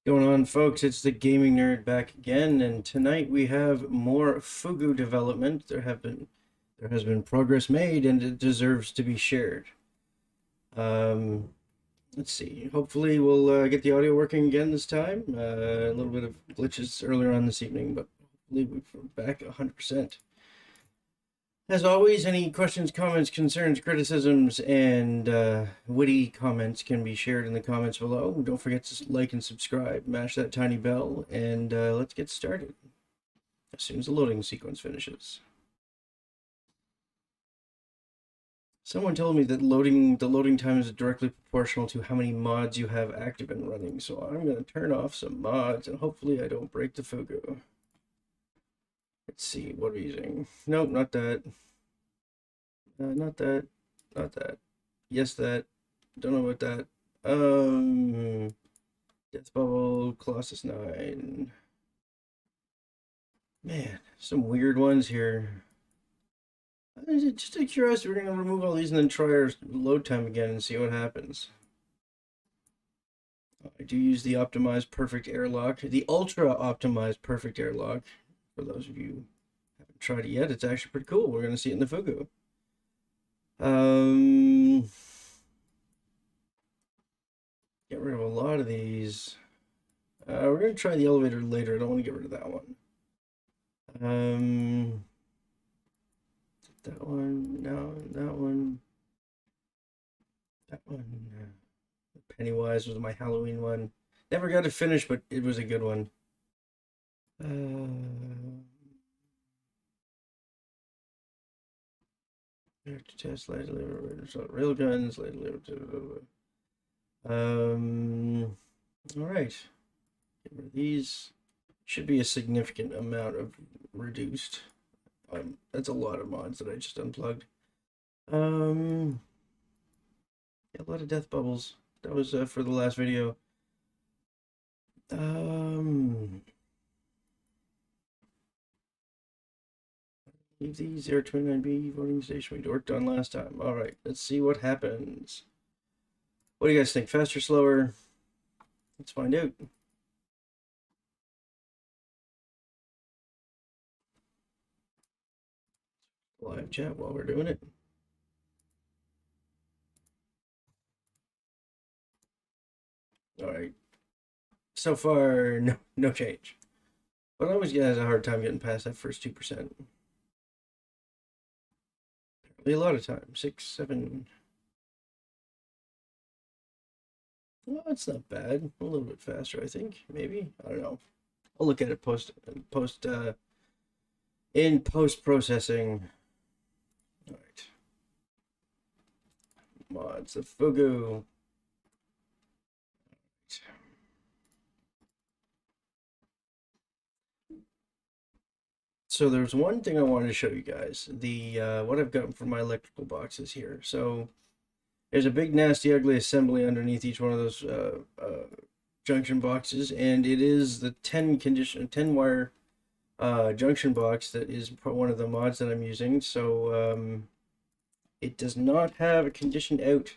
Going on, folks? It's the Gaming Nerd back again, and tonight we have more Fugu development. There has been progress made, and it deserves to be shared. Let's see. Hopefully, we'll get the audio working again this time. A little bit of glitches earlier on this evening, but hopefully we're back 100%. As always, any questions, comments, concerns, criticisms, and witty comments can be shared in the comments below. Don't forget to like and subscribe, mash that tiny bell, and let's get started as soon as the loading sequence finishes. Someone told me that the loading time is directly proportional to how many mods you have active and running, so I'm going to turn off some mods, and hopefully I don't break the Fugu. Let's see, what are we using? Nope, not that. Not that. Not that. Yes, that. Don't know about that. Death Bubble, Colossus 9. Man, some weird ones here. Just out of curiosity, we're going to remove all these and then try our load time again and see what happens. I do use the optimized perfect airlock, the ultra optimized perfect airlock. For those of you who haven't tried it yet, it's actually pretty cool. We're going to see it in the Fugu. Get rid of a lot of these. We're going to try the elevator later. I don't want to get rid of that one. That one, no, that one. That one. Pennywise was my Halloween one. Never got to finish, but it was a good one. To test light deliver rail guns, light deliver. All right. Get rid of these. Should be a significant amount of reduced. That's a lot of mods that I just unplugged. Yeah, a lot of death bubbles. That was for the last video. Leave the 029B voting station we worked on last time. All right, let's see what happens. What do you guys think? Faster, slower? Let's find out. Live chat while we're doing it. All right. So far, no change. But I always has a hard time getting past that first 2%. A lot of time. 6, 7. Well, that's not bad. A little bit faster, I think. Maybe. I don't know. I'll look at it in post processing. All right. Mods of Fugu. So there's one thing I wanted to show you guys. The what I've gotten from my electrical boxes here. So there's a big, nasty, ugly assembly underneath each one of those junction boxes, and it is the 10 wire junction box that is one of the mods that I'm using. So it does not have a condition out,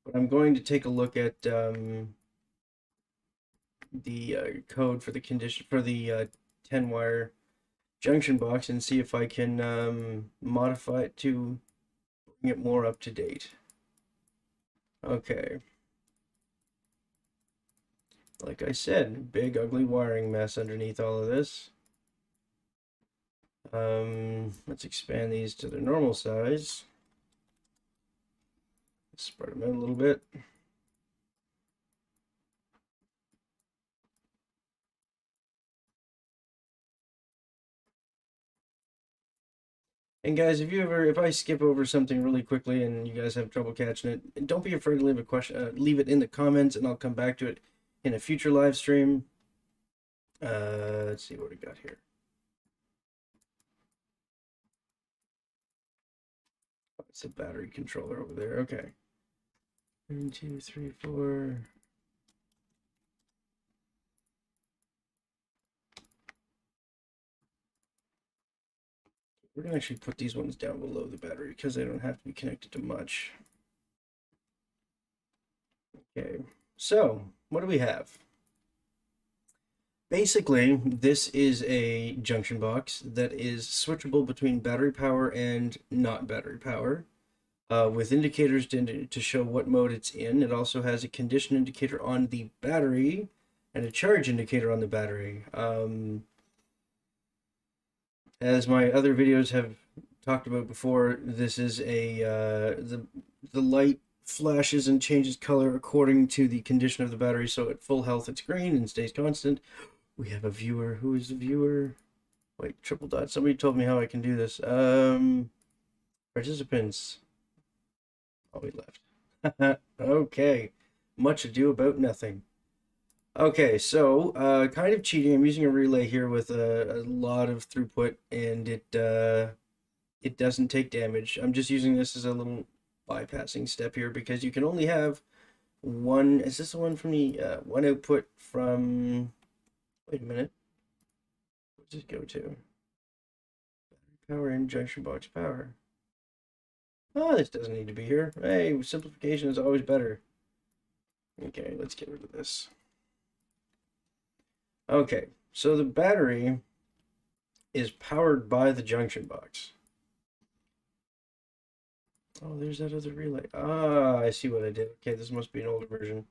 but I'm going to take a look at the code for the condition for the 10 wire junction box and see if I can modify it to bring it more up to date. Okay. Like I said, big ugly wiring mess underneath all of this. Let's expand these to their normal size. Spread them out a little bit. And guys, if I skip over something really quickly and you guys have trouble catching it, don't be afraid to leave a question, leave it in the comments, and I'll come back to it in a future live stream. Let's see what we got here. Oh, it's a battery controller over there. Okay. 1, 2, 3, 4. we're gonna actually put these ones down below the battery because they don't have to be connected to much. Okay, so what do we have? Basically, this is a junction box that is switchable between battery power and not battery power, with indicators to show what mode it's in. It also has a condition indicator on the battery and a charge indicator on the battery. As my other videos have talked about before, this is a the light flashes and changes color according to the condition of the battery. So at full health, it's green and stays constant. We have a viewer. Who is the viewer? Wait, triple dot. Somebody told me how I can do this. Participants. Oh, we left. Okay. Much ado about nothing. Okay, so kind of cheating. I'm using a relay here with a lot of throughput, and it doesn't take damage. I'm just using this as a little bypassing step here because you can only have one. Is this the one from the one output from? Wait a minute. What does it go to? Power in junction box power. Oh, this doesn't need to be here. Hey, simplification is always better. Okay, let's get rid of this. Okay, so the battery is powered by the junction box. Oh, there's that other relay. Ah, I see what I did. Okay, this must be an older version.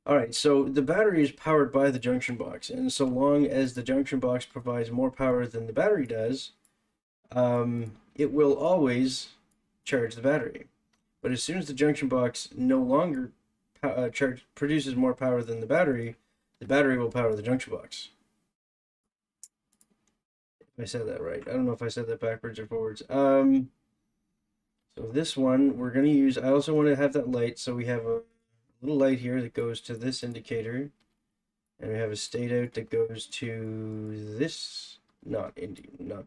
All right, so the battery is powered by the junction box, and so long as the junction box provides more power than the battery does, it will always charge the battery. But as soon as the junction box no longer produces more power than the battery will power the junction box. If I said that right. I don't know if I said that backwards or forwards. So this one, we're going to use, I also want to have that light, so we have a little light here that goes to this indicator, and we have a state out that goes to this, not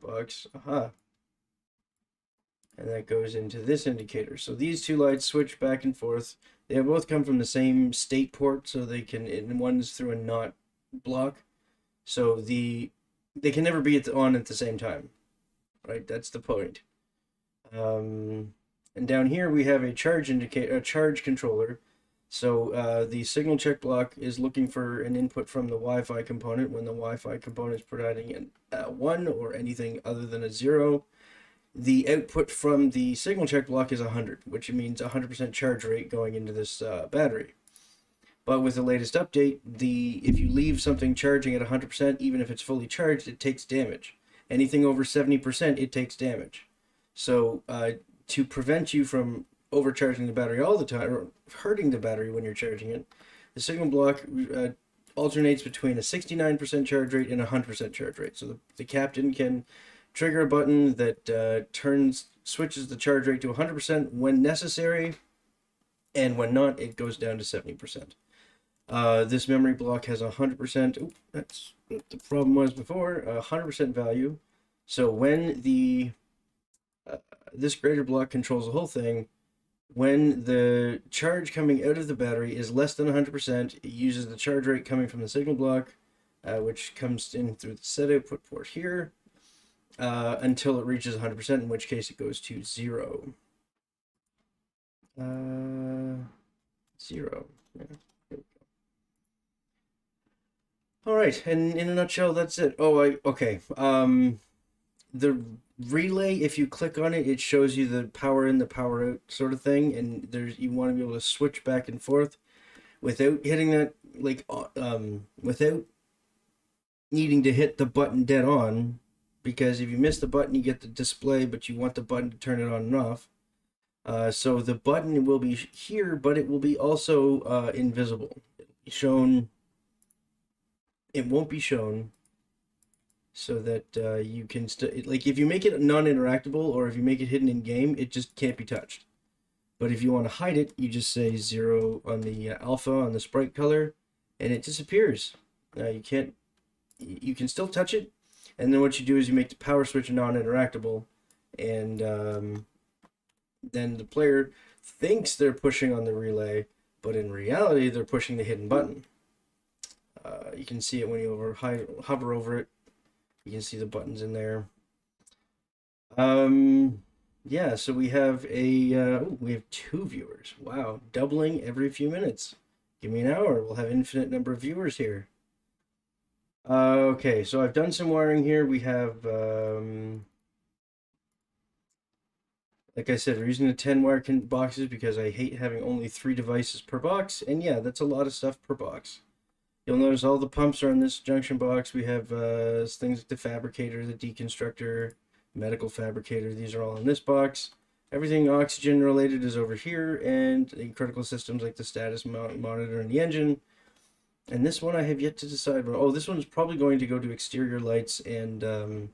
box, aha, and that goes into this indicator. So these two lights switch back and forth. They both come from the same state port, so they can, and one's through a NOT block, so they can never be on at the same time, right? That's the point. And down here we have a charge indicator, a charge controller. So the signal check block is looking for an input from the Wi-Fi component. When the Wi-Fi component is providing a 1 or anything other than a 0, the output from the signal check block is 100, which means 100% charge rate going into this battery. But with the latest update, if you leave something charging at 100%, even if it's fully charged, it takes damage. Anything over 70%, it takes damage. So to prevent you from overcharging the battery all the time, or hurting the battery when you're charging it, the signal block alternates between a 69% charge rate and a 100% charge rate. So the captain can trigger a button that switches the charge rate to 100% when necessary, and when not, it goes down to 70%. This memory block has 100%. Oops, that's what the problem was before. 100% value. So when this greater block controls the whole thing. When the charge coming out of the battery is less than 100%, it uses the charge rate coming from the signal block, which comes in through the set output port here, until it reaches 100%, in which case it goes to 0. 0. Yeah. All right, and in a nutshell, that's it. Oh, okay. The relay, if you click on it, it shows you the power in, the power out sort of thing, and you want to be able to switch back and forth without hitting that, like, without needing to hit the button dead on, because if you miss the button, you get the display, but you want the button to turn it on and off. So the button will be here, but it will be also invisible. It won't be shown, so that you can like, if you make it non-interactable or if you make it hidden in game, it just can't be touched. But if you want to hide it, you just say 0 on the alpha on the sprite color, and it disappears. You can still touch it, and then what you do is you make the power switch non-interactable, and then the player thinks they're pushing on the relay, but in reality they're pushing the hidden button. You can see it when you hover over it. You can see the buttons in there. Yeah, so we have we have two viewers. Wow, doubling every few minutes. Give me an hour, we'll have infinite number of viewers here. Okay, so I've done some wiring here. We have, like I said, we're using the 10 wire boxes because I hate having only 3 devices per box. And yeah, that's a lot of stuff per box. You'll notice all the pumps are in this junction box. We have things like the fabricator, the deconstructor, medical fabricator. These are all in this box. Everything oxygen related is over here, and the critical systems like the status monitor and the engine. And this one I have yet to decide. Oh, this one's probably going to go to exterior lights and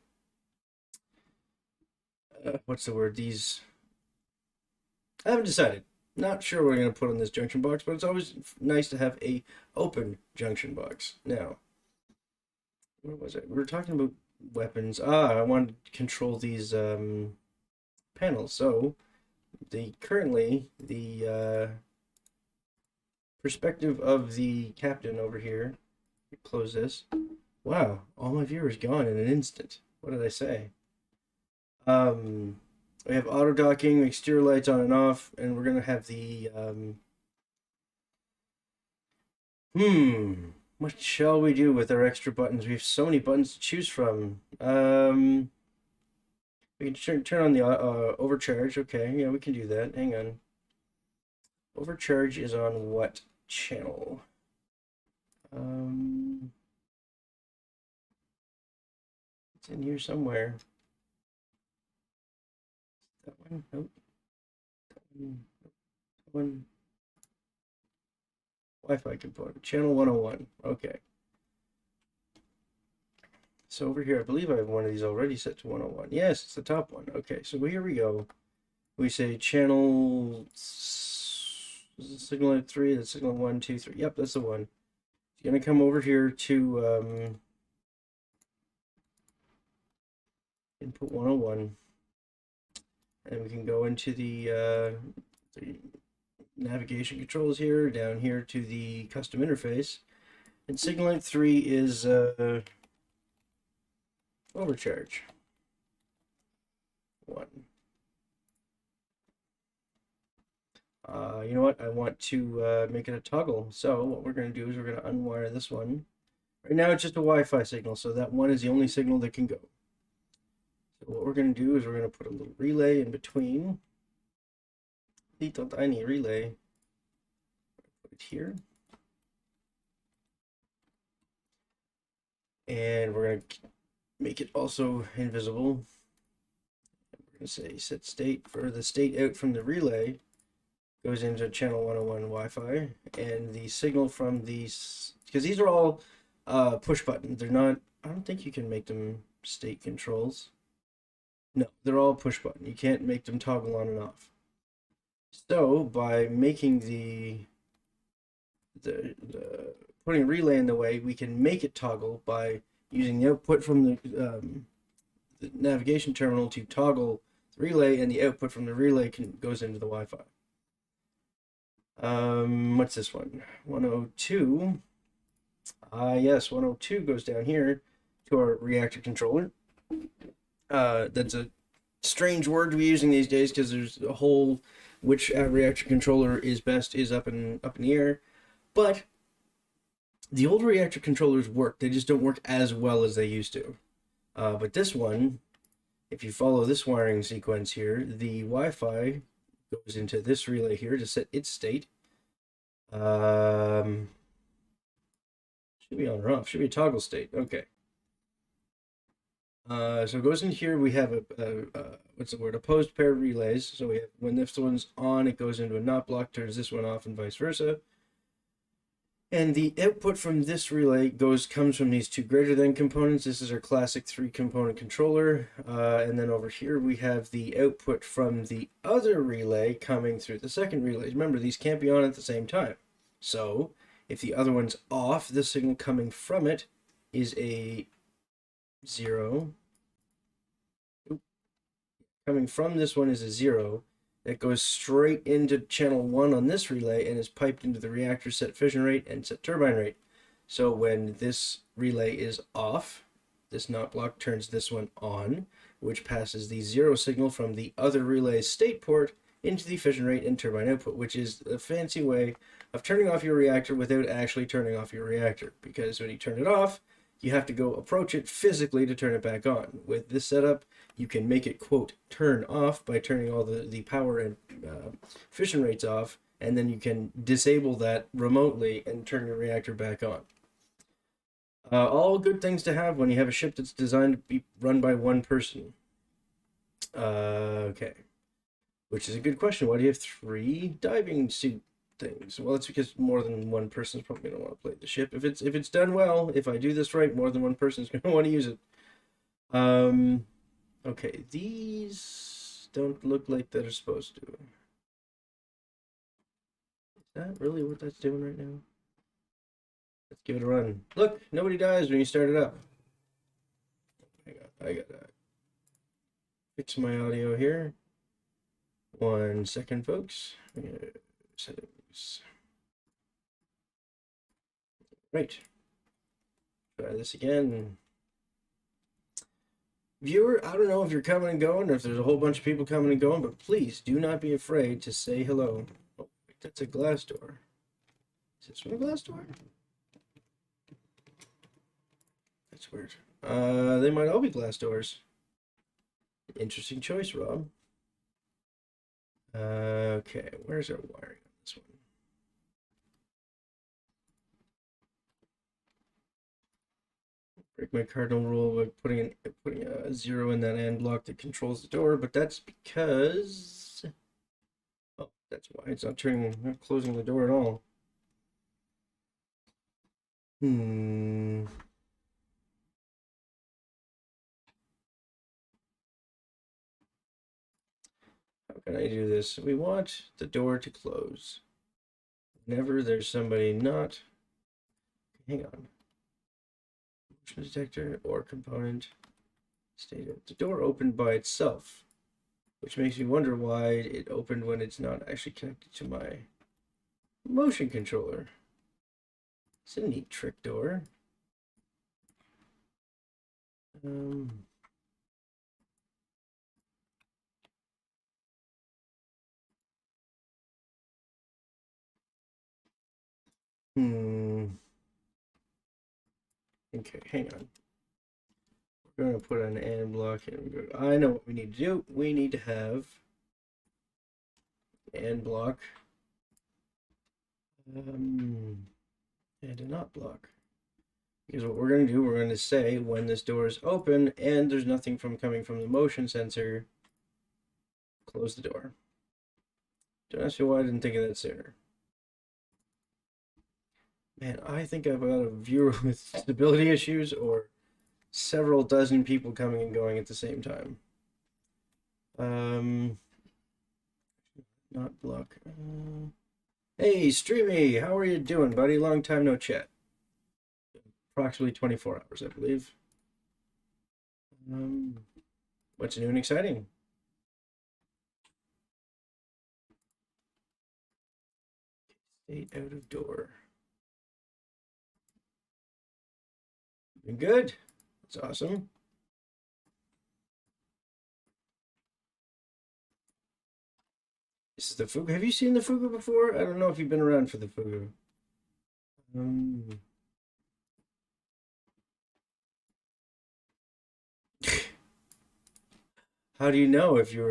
what's the word? These I haven't decided. Not sure what I'm going to put on this junction box, but it's always nice to have a open junction box. Now, where was it? We were talking about weapons. I wanted to control these panels. So, currently the perspective of the captain over here. Close this. Wow, all my viewers gone in an instant. What did I say? We have auto docking, exterior lights on and off, and we're gonna have the what shall we do with our extra buttons? We have so many buttons to choose from. We can turn on the overcharge. Okay, yeah, we can do that. Hang on. Overcharge is on what channel? It's in here somewhere. That one? Nope. That one. That one. Wi-Fi component. Channel 101. Okay. So over here, I believe I have one of these already set to 101. Yes, it's the top one. Okay, so here we go. We say channel signal 3, that's signal 1, 2, 3. Yep, that's the one. You're gonna come over here to input 101, and we can go into the navigation controls here, down here to the custom interface, and signal 3 is overcharge 1. You know what? I want to make it a toggle. So what we're going to do is we're going to unwire this one. Right now it's just a Wi-Fi signal, so that one is the only signal that can go. So what we're going to do is we're going to put a little relay in between. Little tiny relay. Put it here. And we're going to make it also invisible. We're going to say set state for the state out from the relay. Goes into channel 101 Wi-Fi, and the signal from these, because these are all push button. They're not, I don't think you can make them state controls. No, they're all push button. You can't make them toggle on and off. So by making the putting a relay in the way, we can make it toggle by using the output from the navigation terminal to toggle the relay, and the output from the relay goes into the Wi-Fi. What's this one? 102. Yes, 102 goes down here to our reactor controller. That's a strange word to be using these days because there's a whole which reactor controller is best is up in the air. But the old reactor controllers work. They just don't work as well as they used to. But this one, if you follow this wiring sequence here, the Wi-Fi goes into this relay here to set its state. Should be on or off. Should be a toggle state. Okay. So it goes in here. We have a what's the word? Opposed pair of relays. So we have when this one's on, it goes into a not block, turns this one off, and vice versa. And the output from this relay comes from these two greater than components. This is our classic 3-component controller. And then over here we have the output from the other relay coming through the second relay. Remember, these can't be on at the same time. So if the other one's off, the signal coming from it is a 0. Coming from this one is a 0. It goes straight into channel 1 on this relay and is piped into the reactor set fission rate and set turbine rate. So when this relay is off, this not block turns this one on. which passes the 0 signal from the other relay's state port into the fission rate and turbine output, which is a fancy way of turning off your reactor without actually turning off your reactor, because when you turn it off, you have to go approach it physically to turn it back on. With this setup, you can make it, quote, turn off by turning all the power and fission rates off, and then you can disable that remotely and turn your reactor back on. All good things to have when you have a ship that's designed to be run by one person. Okay. Which is a good question. Why do you have 3 diving suit things? Well, it's because more than one person is probably going to want to play the ship. If it's done well, if I do this right, more than one person is going to want to use it. Okay, these don't look like they're supposed to. Is that really what that's doing right now? Let's give it a run. Look, nobody dies when you start it up. I gotta fix my audio here. 1 second, folks. Settings. Right. Try this again. Viewer, I don't know if you're coming and going or if there's a whole bunch of people coming and going, but please do not be afraid to say hello. Oh, that's a glass door. Is this one a glass door? That's weird. They might all be glass doors. Interesting choice, Rob. Okay, where's our wiring on this one? Break my cardinal rule by putting a 0 in that AND block that controls the door, but that's because, oh, that's why it's not closing the door at all. How can I do this? We want the door to close. Whenever there's somebody not, hang on. Motion detector or component stated. The door opened by itself, which makes me wonder why it opened when it's not actually connected to my motion controller. It's a neat trick door. Okay, hang on. We're going to put an AND block in. I know what we need to do. We need to have AND block and a not block. Because what we're going to do, we're going to say when this door is open and there's nothing coming from the motion sensor, close the door. Don't ask me why I didn't think of that sooner. Man, I think I've got a viewer with stability issues or several dozen people coming and going at the same time. Not block. Hey, Streamy, how are you doing, buddy? Long time no chat. Approximately 24 hours, I believe. What's new and exciting? State out of door. Been good. That's awesome. This is the Fugu. Have you seen the Fugu before? I don't know if you've been around for the Fugu. How do you know if you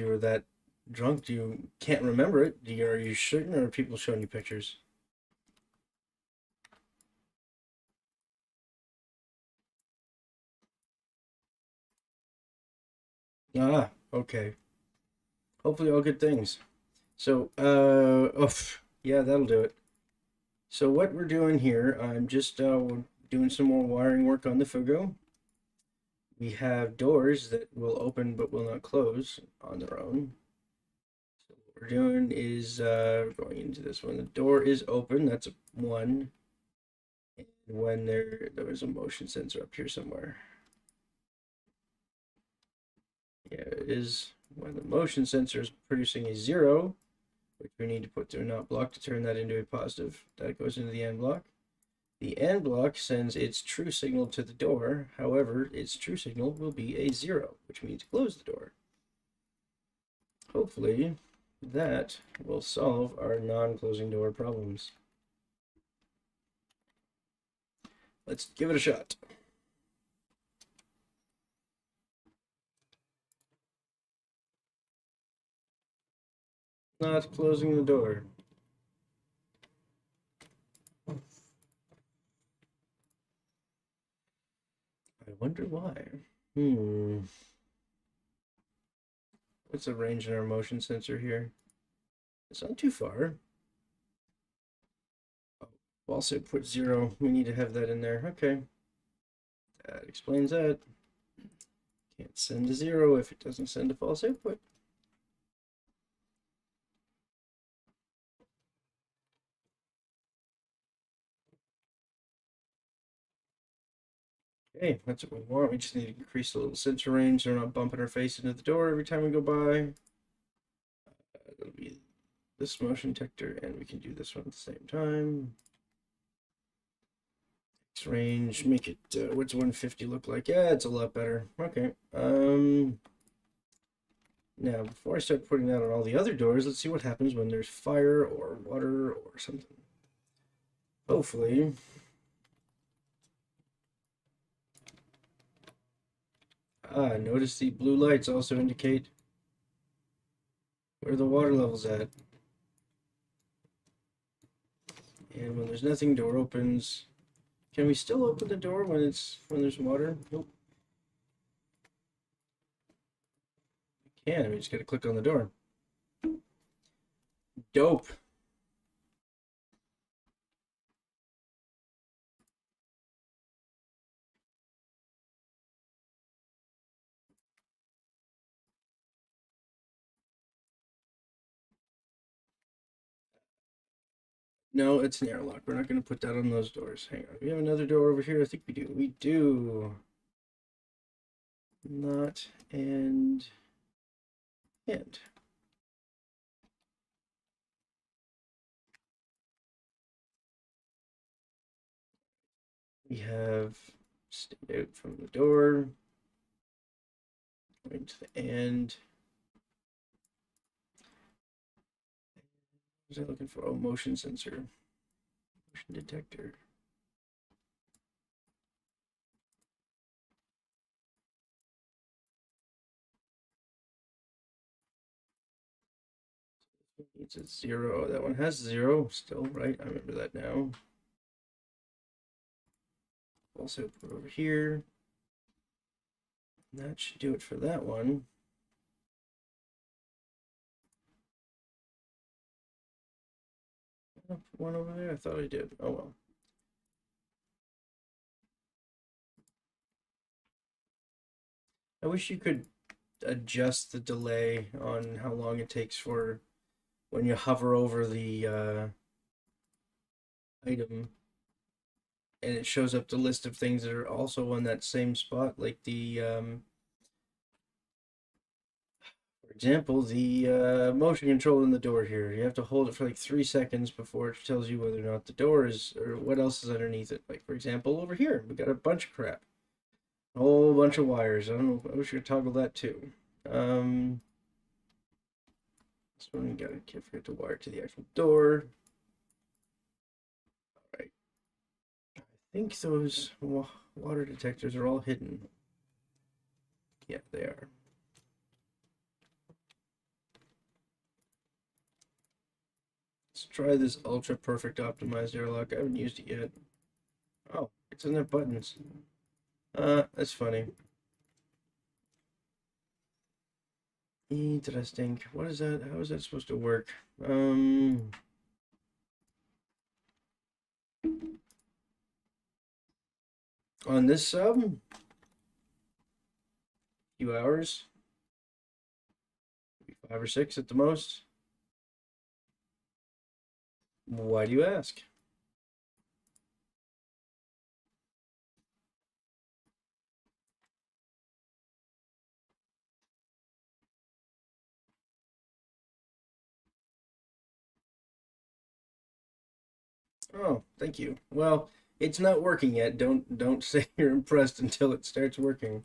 were that drunk? You can't remember it? Are you certain, or are people showing you pictures? Ah, okay. Hopefully all good things. So, yeah, that'll do it. So what we're doing here, I'm just doing some more wiring work on the Fugu. We have doors that will open but will not close on their own. So what we're doing is going into this one. The door is open, that's a 1. And when there was a motion sensor up here somewhere. Yeah, it is when the motion sensor is producing a 0, which we need to put to a not block to turn that into a positive. That goes into the AND block. The AND block sends its true signal to the door. However, its true signal will be a 0, which means close the door. Hopefully, that will solve our non-closing door problems. Let's give it a shot. Not closing the door. I wonder why. What's the range in our motion sensor here? It's not too far. Oh, also put 0. We need to have that in there. Okay. That explains that. Can't send a 0 if it doesn't send a false output. Okay, that's what we want. We just need to increase the little sensor range so we're not bumping our face into the door every time we go by. That'll be this motion detector, and we can do this one at the same time. X range, make it, what's 150 look like? Yeah, it's a lot better. Okay. Now, before I start putting that on all the other doors, let's see what happens when there's fire or water or something. Hopefully. Notice the blue lights also indicate where the water level's at. And when there's nothing, door opens. Can we still open the door when there's water? Nope. We can. We just gotta click on the door. Dope. No, it's an airlock. We're not going to put that on those doors. Hang on. We have another door over here. I think we do. We do. Not and. We have stayed out from the door. Going to the end. What was I looking for? Oh, motion sensor. Motion detector. It's a 0. That one has 0 still, right? I remember that now. Also put over here. That should do it for that one. Put one over there. I thought I did. Oh well. I wish you could adjust the delay on how long it takes for when you hover over the item and it shows up the list of things that are also on that same spot, like the for example, the motion control in the door here. You have to hold it for like 3 seconds before it tells you whether or not the door is, or what else is underneath it. Like, for example, over here, we got a bunch of crap. A whole bunch of wires. I don't know, I wish we could toggle that too. This one we gotta, can't forget to wire to the actual door. Alright. I think those water detectors are all hidden. Yeah, they are. Let's try this ultra perfect optimized airlock. I haven't used it yet. Oh, it's in their buttons. That's funny. Interesting. What is that? How is that supposed to work? On this sub, few hours, maybe 5 or 6 at the most. Why do you ask? Oh, thank you. Well, It's not working yet. Don't say you're impressed until it starts working.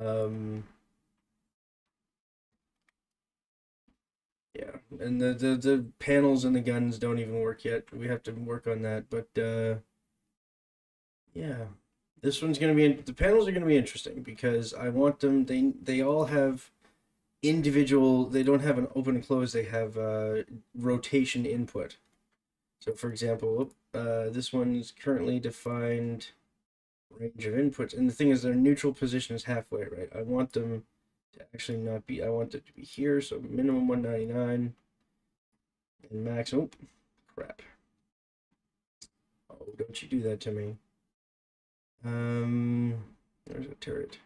Um, yeah, and the panels and the guns don't even work yet. We have to work on that, but yeah, this one's gonna be the panels are gonna be interesting because I want them. They all have individual. They don't have an open and close. They have rotation input. So, for example, this one's currently defined range of inputs, and the thing is, their neutral position is halfway, right? I want them to actually not be. I want it to be here, so minimum 199 and max. Oh, crap! Oh, don't you do that to me. There's a turret.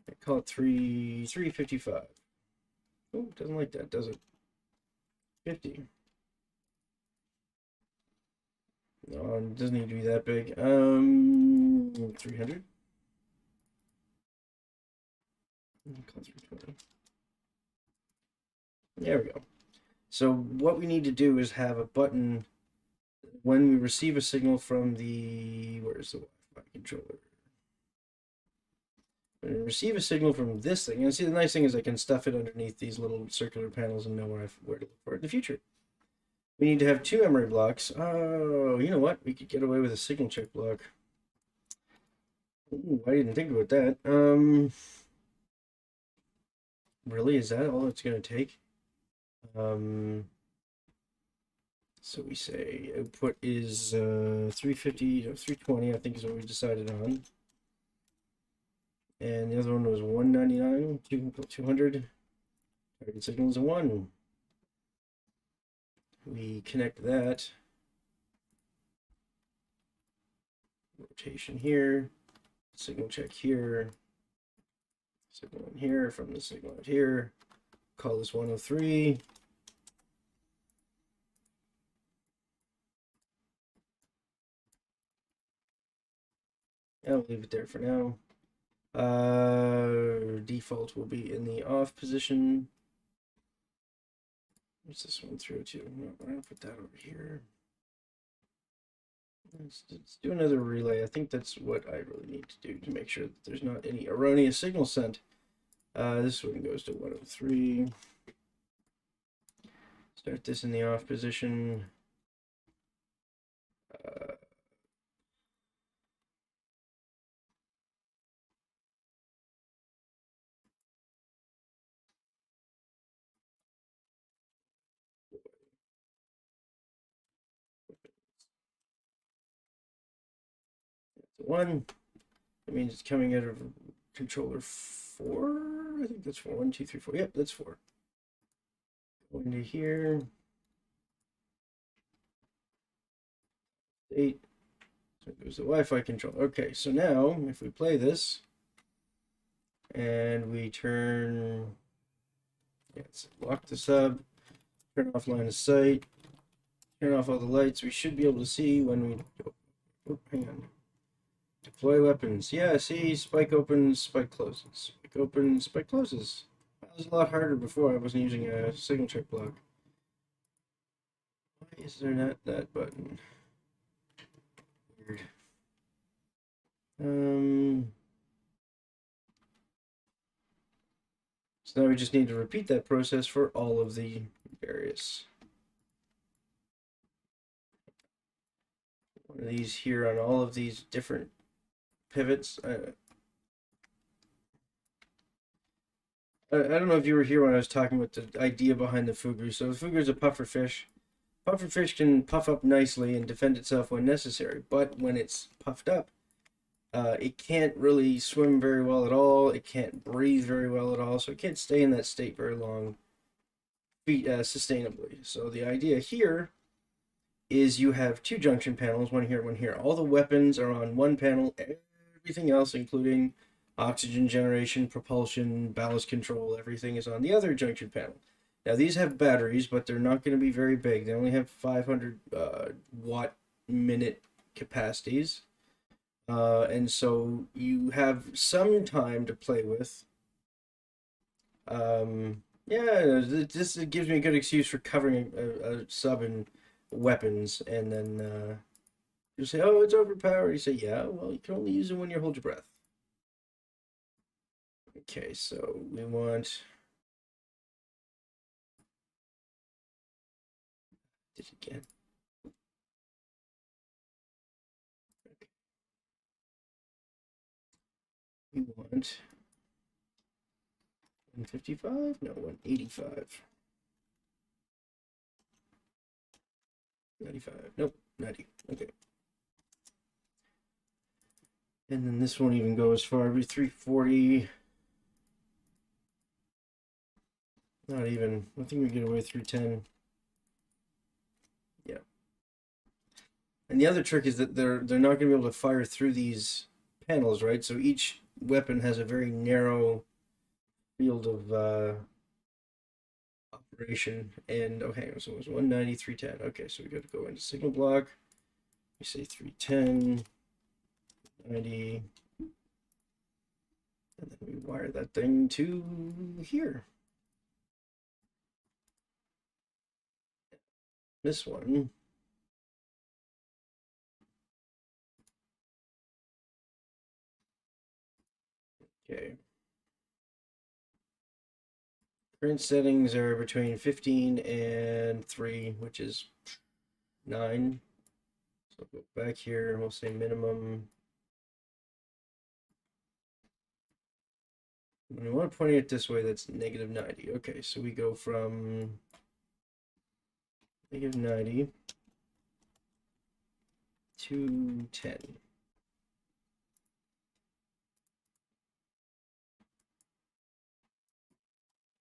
I call it 355. Oh, doesn't like that, does it? 50. No, it doesn't need to be that big. 300. Call 320. There we go. So what we need to do is have a button when we receive a signal from the where's the Wi-Fi controller? When we receive a signal from this thing, and see the nice thing is I can stuff it underneath these little circular panels and know where to look for it in the future. We need to have 2 memory blocks. Oh, you know what? We could get away with a signal check block. Ooh, I didn't think about that. Really, is that all it's gonna take? So we say output is 350 or 320, I think is what we decided on. And the other one was 199, 200. Target signal is a 1. We connect that. Rotation here. Signal check here. Signal in here from the signal out here. Call this 103. I'll leave it there for now. Default will be in the off position. What's this one through to? I'm gonna put that over here. Let's do another relay. I think that's what I really need to do to make sure that there's not any erroneous signal sent. This one goes to 103. Start this in the off position. One. That means it's coming out of controller 4. I think that's 4. 1, 2, 3, 4. Yep, that's 4. Go into here. 8. So it goes the Wi-Fi controller. Okay, so now if we play this and we turn, let's lock the sub, turn off line of sight, turn off all the lights, we should be able to see when we, oh, hang on. Deploy weapons. Yeah, see, spike opens, spike closes. Spike opens, spike closes. That was a lot harder before. I wasn't using a signal check block. Why is there not that button? Weird. So now we just need to repeat that process for all of the various. One of these here on all of these different pivots. I don't know if you were here when I was talking about the idea behind the fugu. So the fugu is a puffer fish. Puffer fish can puff up nicely and defend itself when necessary, but when it's puffed up, it can't really swim very well at all. It can't breathe very well at all, so it can't stay in that state very long, sustainably. So the idea here is you have 2 junction panels, one here, one here. All the weapons are on one panel. Everything else, including oxygen generation, propulsion, ballast control, everything is on the other junction panel. Now these have batteries, but they're not going to be very big. They only have 500 watt minute capacities. And so you have some time to play with. Yeah, this gives me a good excuse for covering a sub in weapons, and then You say, oh, it's overpowered. You say, yeah, well, you can only use it when you hold your breath. Okay, so we want this again. Okay. We want 155? No, 185. 95. Nope, 90. Okay. And then this won't even go as far. Every 340. Not even. I think we get away through 10. Yeah. And the other trick is that they're not going to be able to fire through these panels, right? So each weapon has a very narrow field of operation. And okay, so it was 190, 310. Okay, so we got to go into signal block. We say 310, 90, and then we wire that thing to here. This one. Okay. Current settings are between 15 and 3, which is 9. So we'll go back here and we'll say minimum. When we want to point it this way, that's negative 90. Okay, so we go from negative 90 to 10.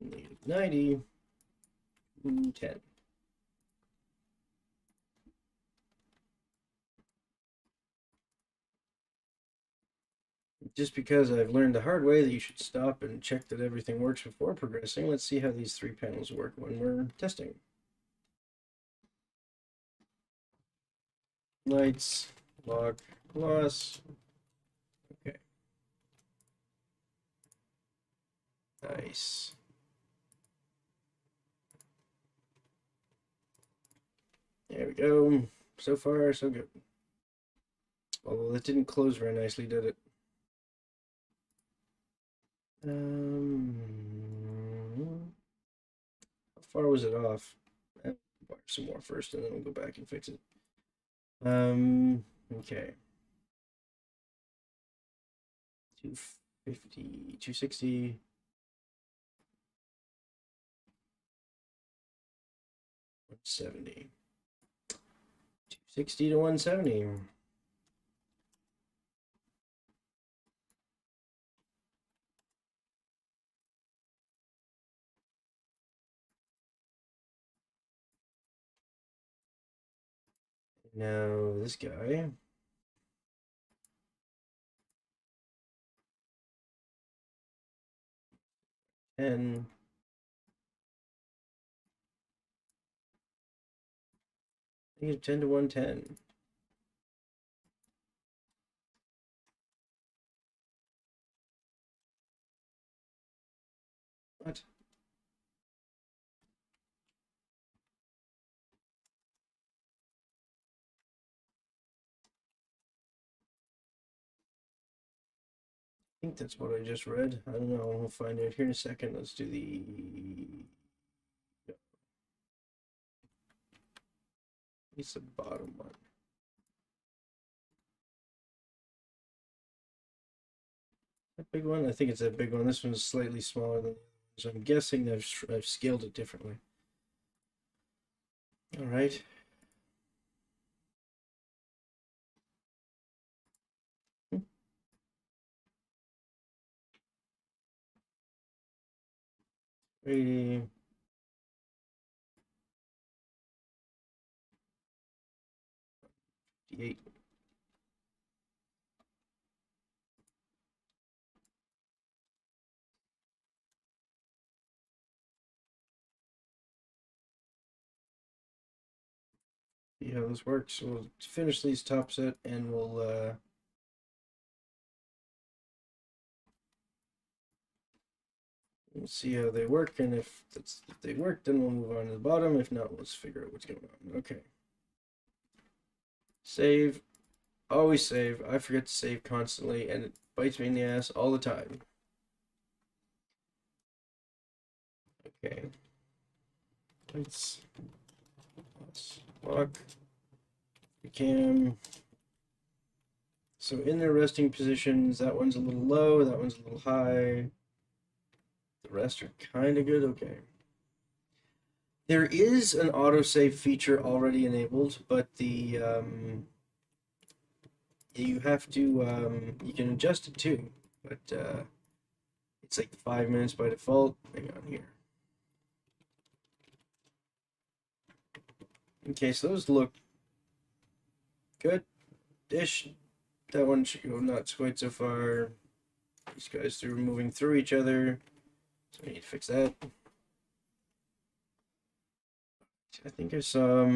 Negative 90 to 10. Just because I've learned the hard way that you should stop and check that everything works before progressing, let's see how these 3 panels work when we're testing. Lights, lock, gloss. Okay. Nice. There we go. So far, so good. Although that didn't close very nicely, did it? How far was it off? Wire some more first, and then we'll go back and fix it. Okay. 250, 260. 170. 260 to 170. Now this guy. And negative 10 to 110. What? I think that's what I just read. I don't know. We'll find out here in a second. Let's do the. It's the bottom one. That big one? I think it's that big one. This one's slightly smaller than the other. So I'm guessing I've scaled it differently. All right. Ready. D8. See how this works. We'll finish these top set and we'll see how they work, and if they work, then we'll move on to the bottom. If not, let's figure out what's going on. Okay. Save. Always save. I forget to save constantly, and it bites me in the ass all the time. Okay. Let's walk. We can. So in their resting positions, that one's a little low, that one's a little high. The rest are kind of good. Okay. There is an autosave feature already enabled, but you have to you can adjust it too, but it's like 5 minutes by default. Hang on here. Okay, so those look good-ish. That one should go not quite so far. These guys through moving through each other, so we need to fix that. I think I saw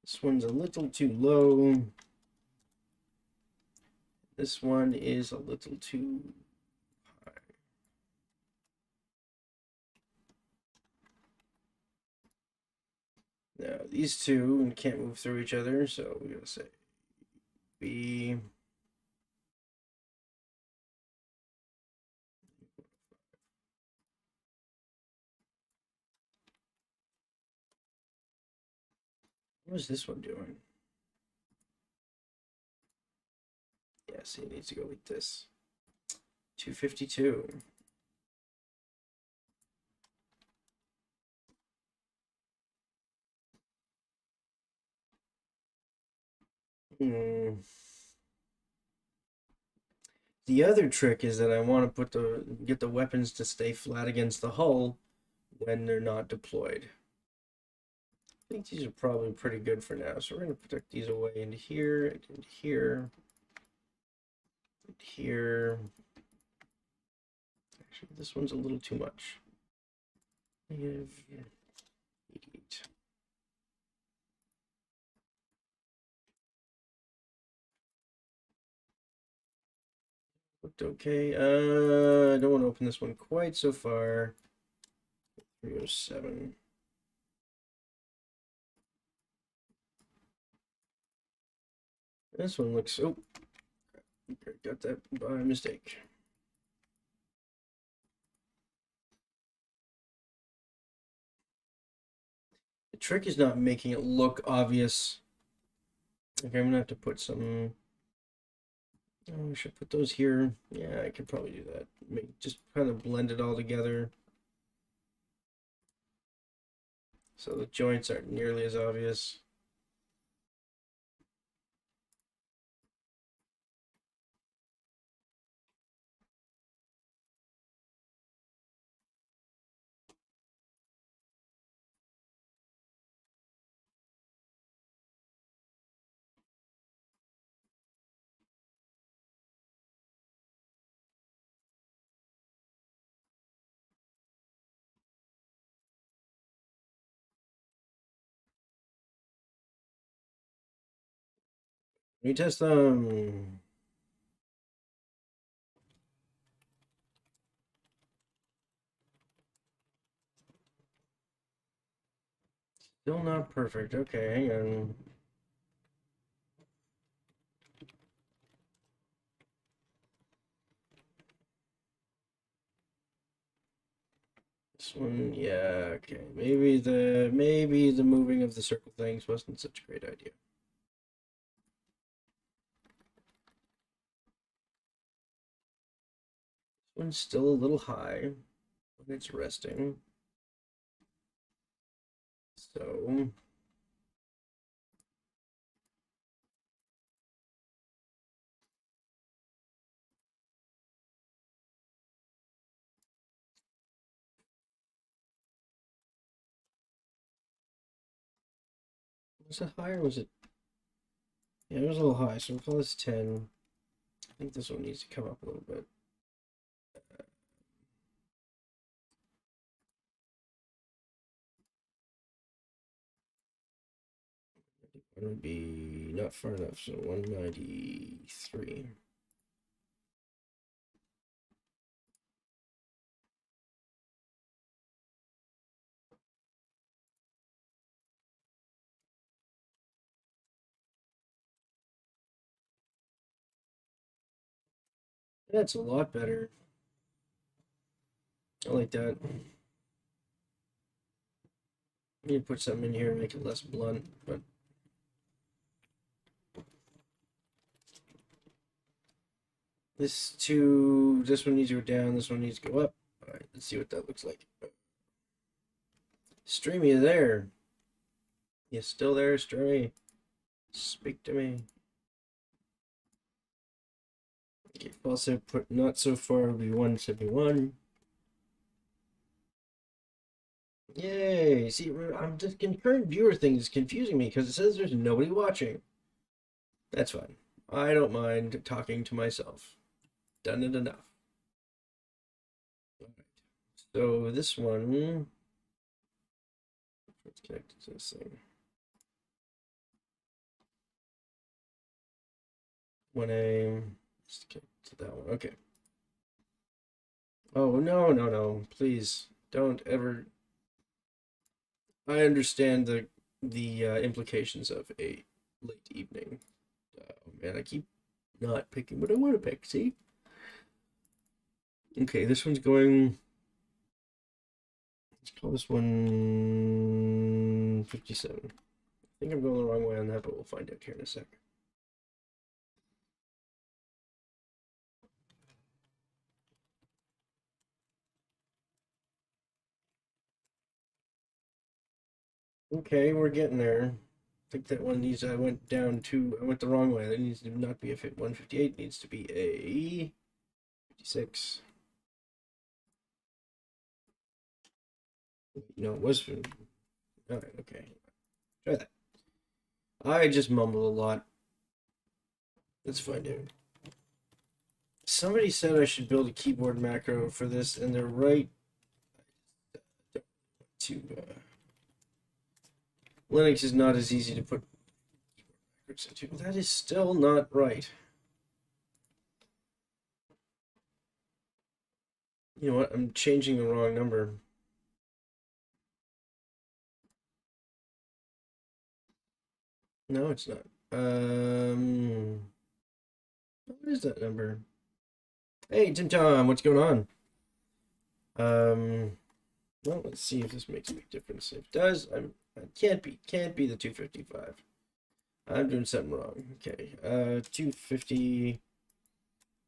this one's a little too low. This one is a little too high. Now these two can't move through each other, so we're gonna say B. What is this one doing? Yes, he needs to go like this. 252. The other trick is that I want to get the weapons to stay flat against the hull when they're not deployed. I think these are probably pretty good for now. So we're going to protect these away into here, and here, and here. Actually, this one's a little too much. Negative 88. Looked okay. I don't want to open this one quite so far. 307. This one looks. Oh, got that by mistake. The trick is not making it look obvious. Okay, I'm gonna have to put some. Oh, I should put those here. Yeah, I could probably do that. Just kind of blend it all together, so the joints aren't nearly as obvious. Let me test them. Still not perfect. Okay, hang on. This one, yeah, okay. Maybe the moving of the circle things wasn't such a great idea. This one's still a little high when it's resting. So was it high or was it? Yeah, it was a little high, so we'll call this 10. I think this one needs to come up a little bit. It would be not far enough, so 193. That's a lot better. I like that. You put something in here and make it less blunt, but this one needs to go down, this one needs to go up. All right, let's see what that looks like. Streamy, you there? You still there, Streamy? Speak to me. Okay, also put not so far will be 171. Yay! See, I'm just concurrent viewer thing is confusing me because it says there's nobody watching. That's fine. I don't mind talking to myself. Done it enough. All right. So this one, let's connect it to this thing. 1A, let's connect to that one. Okay. Oh, no, no, no. Please don't ever. I understand the implications of a late evening. Oh man, I keep not picking what I want to pick. See? Okay, this one's going. Let's call this one 57. I think I'm going the wrong way on that, but we'll find out here in a second. Okay, we're getting there. I think that one needs. I went the wrong way. That needs to not be a 158. Needs to be a 56. No, it was. All right, okay. Try that. I just mumbled a lot. Let's find out. Somebody said I should build a keyboard macro for this, and they're right. To Linux is not as easy to put macros into. That is still not right. You know what? I'm changing the wrong number. No, it's not. What is that number? Hey, Tim Tom, what's going on? Well, let's see if this makes a big difference. If it does, I can't be the 255. I'm doing something wrong. Okay, 250,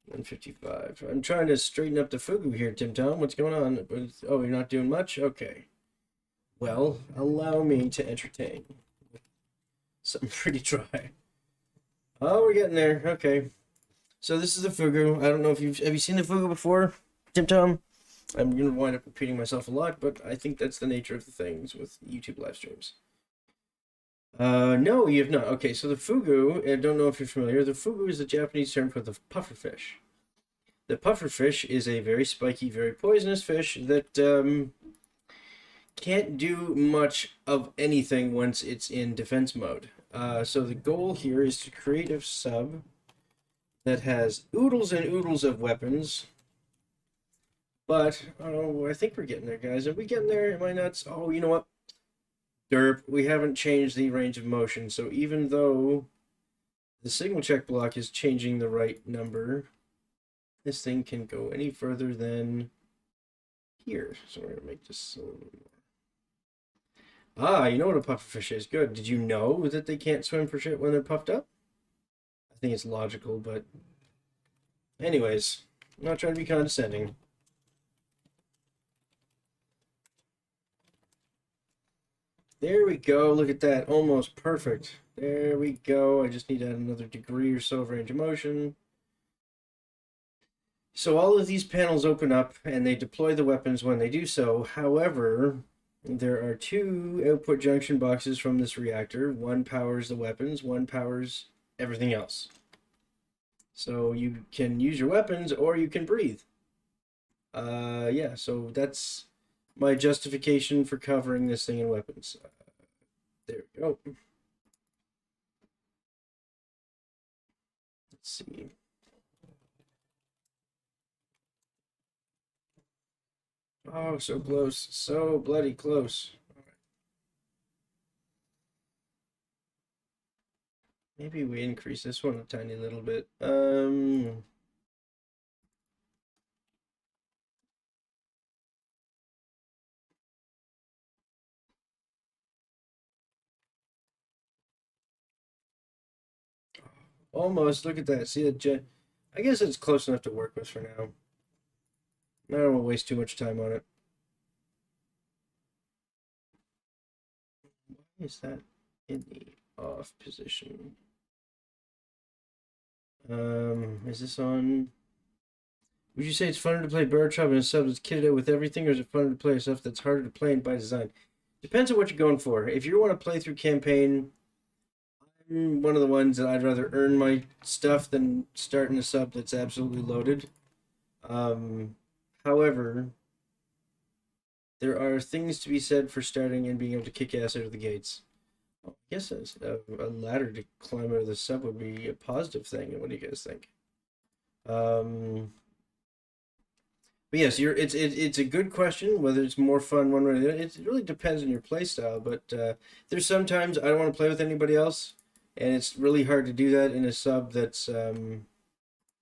155. I'm trying to straighten up the fugu here, Tim Tom. What's going on? Oh, you're not doing much? Okay. Well, allow me to entertain. Something pretty dry. Oh, we're getting there. Okay. So this is the fugu. I don't know if have you seen the fugu before, Tim Tom? I'm going to wind up repeating myself a lot, but I think that's the nature of the things with YouTube live streams. No, you have not. Okay, so the fugu, I don't know if you're familiar, the fugu is the Japanese term for the pufferfish. The pufferfish is a very spiky, very poisonous fish that can't do much of anything once it's in defense mode. So the goal here is to create a sub that has oodles and oodles of weapons. But, oh, I think we're getting there, guys. Are we getting there? Am I nuts? Oh, you know what? Derp, we haven't changed the range of motion. So even though the signal check block is changing the right number, this thing can go any further than here. So we're going to make this a little bit more. Ah, you know what a pufferfish is. Good. Did you know that they can't swim for shit when they're puffed up? I think it's logical, but anyways, I'm not trying to be condescending. There we go. Look at that. Almost perfect. There we go. I just need to add another degree or so of range of motion. So all of these panels open up and they deploy the weapons when they do so. However, there are two output junction boxes from this reactor. One powers the weapons, one powers everything else. So you can use your weapons or you can breathe. Yeah, so that's my justification for covering this thing in weapons. There we go. Let's see. Oh, so close. So bloody close. Maybe we increase this one a tiny little bit. Almost. Look at that. See that? I guess it's close enough to work with for now. I don't want to waste too much time on it. Why is that in the off position? Is this on? Would you say it's funner to play Baro in a sub that's kitted out with everything, or is it funner to play stuff that's harder to play and by design? Depends on what you're going for. If you want to play through campaign, I'm one of the ones that I'd rather earn my stuff than start in a sub that's absolutely loaded. However, there are things to be said for starting and being able to kick ass out of the gates. I guess a ladder to climb out of the sub would be a positive thing. What do you guys think? But yes, it's a good question whether it's more fun one way or the other. It really depends on your play style. But there's sometimes I don't want to play with anybody else, and it's really hard to do that in a sub that's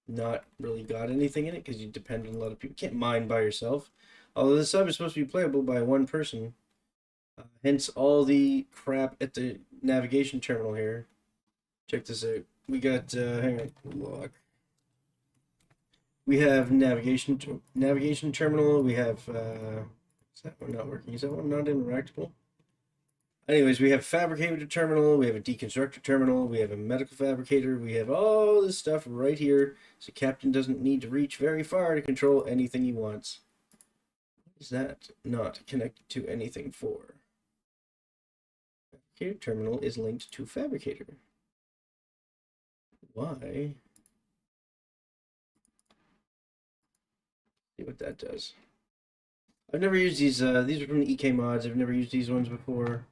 not really got anything in it because you depend on a lot of people. You can't mine by yourself. Although the sub is supposed to be playable by one person. Hence all the crap at the navigation terminal here. Check this out. We got, hang on, log. We have navigation terminal. We have, is that one not working? Is that one not interactable? Anyways, we have fabricator terminal. We have a deconstructor terminal. We have a medical fabricator. We have all this stuff right here. So Captain doesn't need to reach very far to control anything he wants. What is that not connected to anything for? Fabricator terminal is linked to fabricator. Why? See what that does. I've never used these. These are from the EK mods. I've never used these ones before.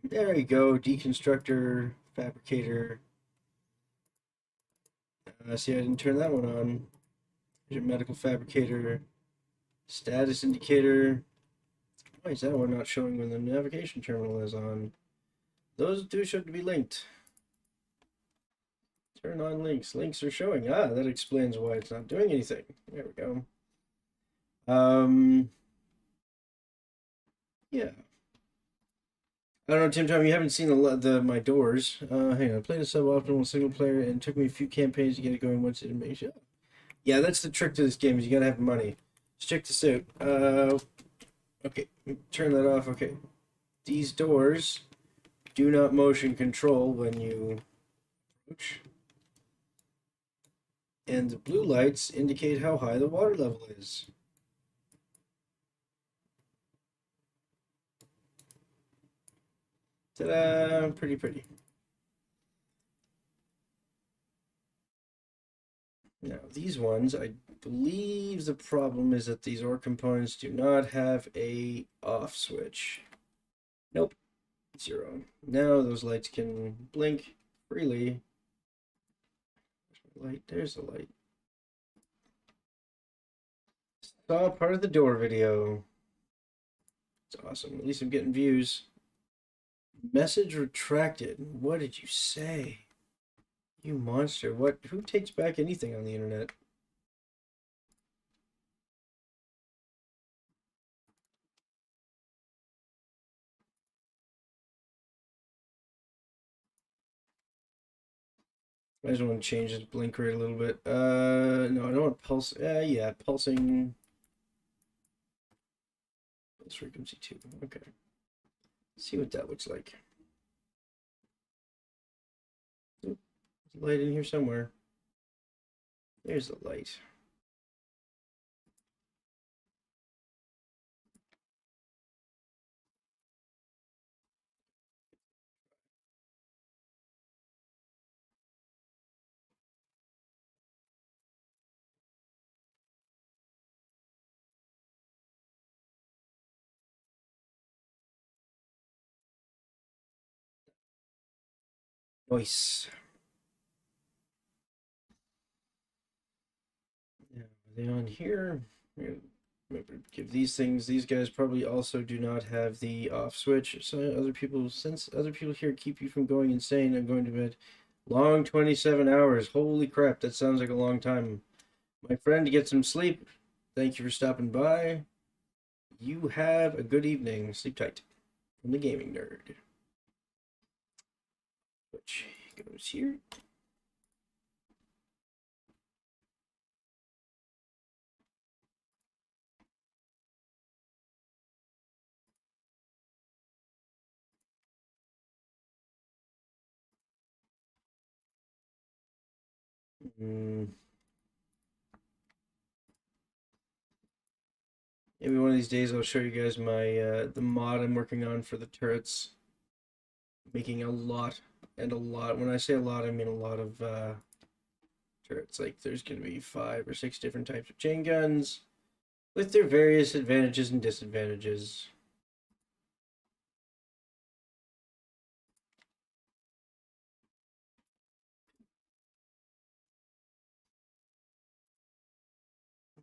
There you go. Deconstructor, fabricator. See, I didn't turn that one on. There's your medical fabricator. Status indicator. Why is that one not showing when the navigation terminal is on? Those two should be linked. Turn on links. Links are showing. Ah, that explains why it's not doing anything. There we go. Yeah. I don't know, Tim Tom, you haven't seen my doors. Hang on, I played a suboptimal single player and it took me a few campaigns to get it going once it makes you. Yeah, that's the trick to this game is you gotta have money. Let's check this out. Okay, turn that off. Okay. These doors do not motion control when you approach. And the blue lights indicate how high the water level is. Ta-da! Pretty pretty. Now, these ones, I believe the problem is that these ore components do not have a off switch. Nope. 0. Now those lights can blink freely. Light, there's the light. Saw part of the door video. It's awesome. At least I'm getting views. Message retracted. What did you say? You monster. What? Who takes back anything on the internet? I just want to change this blink rate a little bit. No, I don't want pulse. Yeah, pulsing. Pulse frequency 2. Okay. Let's see what that looks like. Oop, there's a light in here somewhere. There's the light. Nice. Now, are they on here? Give these things. These guys probably also do not have the off switch. So since other people here keep you from going insane, I'm going to bed. Long 27 hours. Holy crap, that sounds like a long time. My friend, get some sleep. Thank you for stopping by. You have a good evening. Sleep tight. From the Gaming Nerd. Which, goes here. Maybe one of these days I'll show you guys my the mod I'm working on for the turrets. Making a lot and a lot. When I say a lot, I mean a lot of turrets. Like there's going to be 5 or 6 different types of chain guns with their various advantages and disadvantages.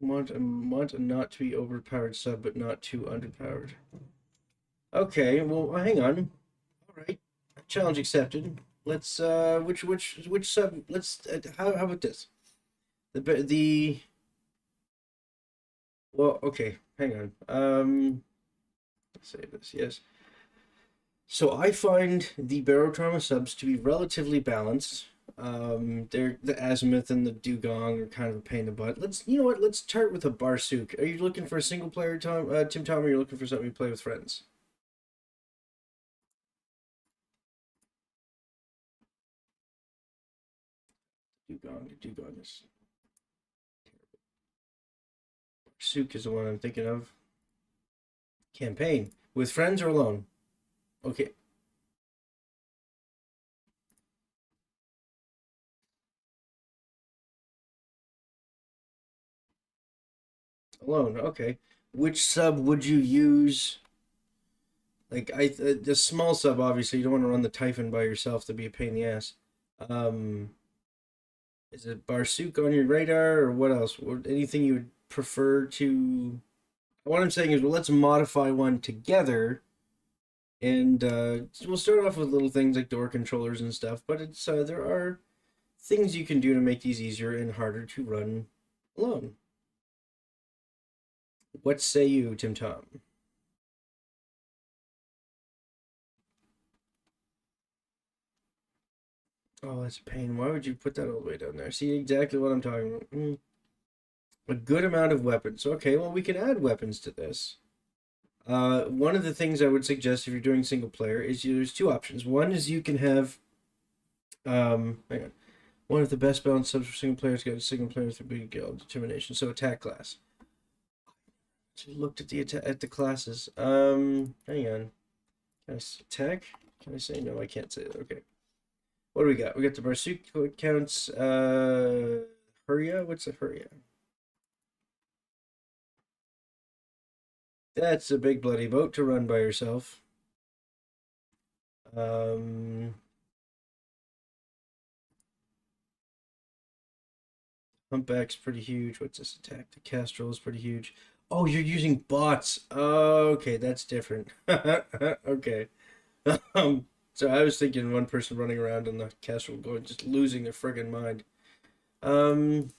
Want a not to be overpowered sub, but not too underpowered. Okay, well, hang on. All right, challenge accepted. Let's which sub? Let's how about this? The well, okay, hang on. Let's say this. Yes. So I find the Baro trauma subs to be relatively balanced. They're the azimuth and the dugong are kind of a pain in the butt. You know what? Let's start with a Barsuk. Are you looking for a single player, Tim Tom, or are you looking for something you play with friends? The dugong is terrible. Barsuk is the one I'm thinking of. Campaign with friends or alone? Okay, alone. Okay, which sub would you use? Like the small sub, obviously, you don't want to run the Typhon by yourself to be a pain in the ass. Um, is it Barsuk on your radar, or what else? Anything you would prefer to? What I'm saying is, well, let's modify one together, and we'll start off with little things like door controllers and stuff. But it's there are things you can do to make these easier and harder to run alone. What say you, Tim Tom? Oh, that's a pain. Why would you put that all the way down there? See exactly what I'm talking about. A good amount of weapons. Okay, well, we can add weapons to this. One of the things I would suggest if you're doing single player is there's 2 options. One is you can have, hang on. One of the best balanced subs for single players got a single player with a big determination. So attack class. Just looked at the classes. Hang on. Can I attack? Can I say no? I can't say that. Okay. What do we got? We got the Barsuk counts. Huria. What's a Huria? That's a big bloody boat to run by yourself. Humpback's pretty huge. What's this attack? The Castrol is pretty huge. Oh, you're using bots. Okay, that's different. Okay. So I was thinking one person running around on the Castrol going just losing their friggin' mind. Um,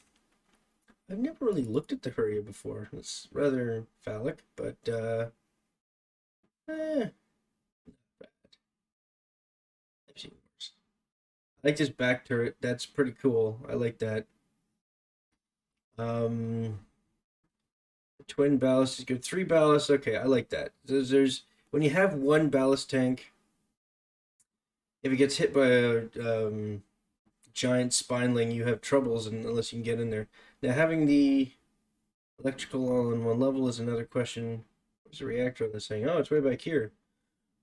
I've never really looked at the Huria before. It's rather phallic, but eh, bad. I've seen worse. I like this back turret. That's pretty cool. I like that. Um, twin ballast is good. 3 ballast. Okay, I like that. There's when you have one ballast tank, if it gets hit by a giant spineling, you have troubles unless you can get in there. Now having the electrical all in one level is another question. Where's the reactor on this thing? Oh, it's way back here.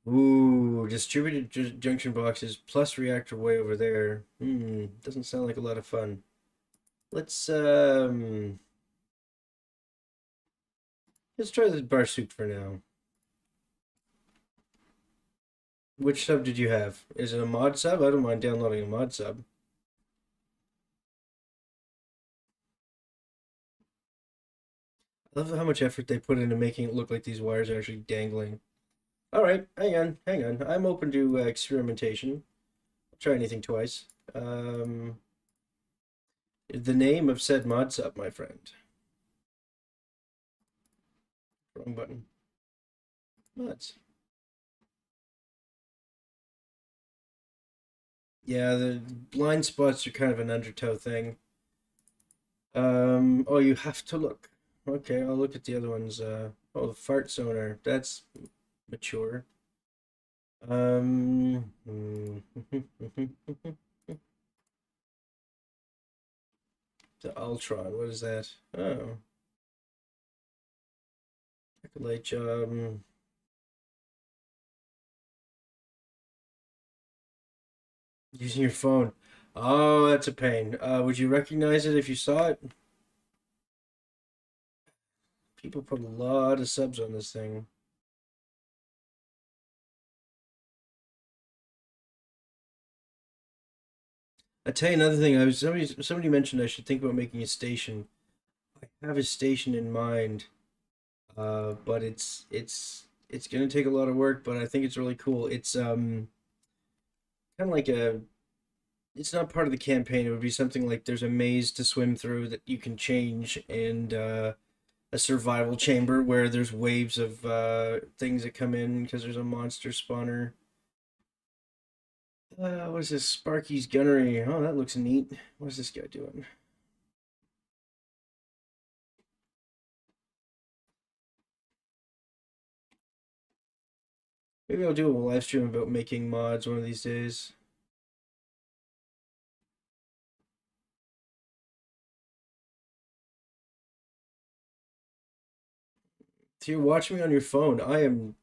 Ooh, distributed junction boxes plus reactor way over there. Doesn't sound like a lot of fun. Let's let's try this Barsuk for now. Which sub did you have? Is it a mod sub? I don't mind downloading a mod sub. I love how much effort they put into making it look like these wires are actually dangling. All right, hang on. I'm open to experimentation. I'll try anything twice. The name of said mod sub, my friend. Wrong button. Mods. Yeah, the blind spots are kind of an undertow thing. Oh, you have to look. Okay, I'll look at the other ones. Oh, the fart sonar. That's mature. The Ultron. What is that? Oh, light job. Using your phone. Oh, that's a pain. Would you recognize it if you saw it? People put a lot of subs on this thing. I tell you another thing. Somebody mentioned I should think about making a station. I have a station in mind, but it's gonna take a lot of work. But I think it's really cool. It's kind of like a. It's not part of the campaign. It would be something like there's a maze to swim through that you can change, and a survival chamber where there's waves of things that come in because there's a monster spawner. What is this? Sparky's Gunnery. Oh, that looks neat. What is this guy doing? Maybe I'll do a live stream about making mods one of these days. If you're watching me on your phone, I am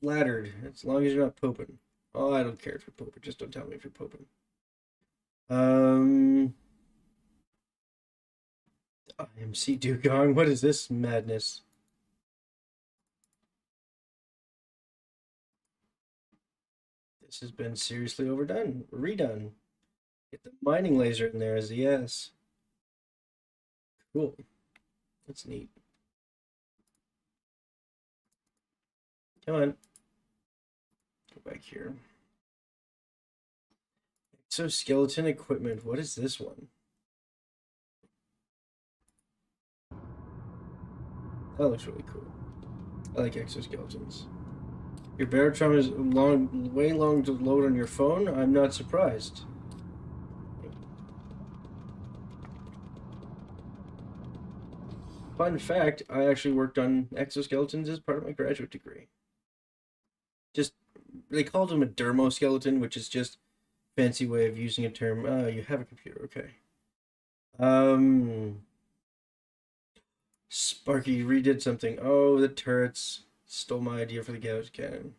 flattered as long as you're not pooping. Oh, I don't care if you're pooping. Just don't tell me if you're pooping. Um, IMC Dugong. What is this madness? This has been seriously overdone, redone. Get the mining laser in there as the S. Cool. That's neat. Come on. Go back here. Exoskeleton equipment. What is this one? That looks really cool. I like exoskeletons. Your baritone is way long to load on your phone? I'm not surprised. Fun fact, I actually worked on exoskeletons as part of my graduate degree. Just, they called them a dermoskeleton, which is just fancy way of using a term. You have a computer, okay. Sparky redid something. Oh, the turrets stole my idea for the gauge cannon.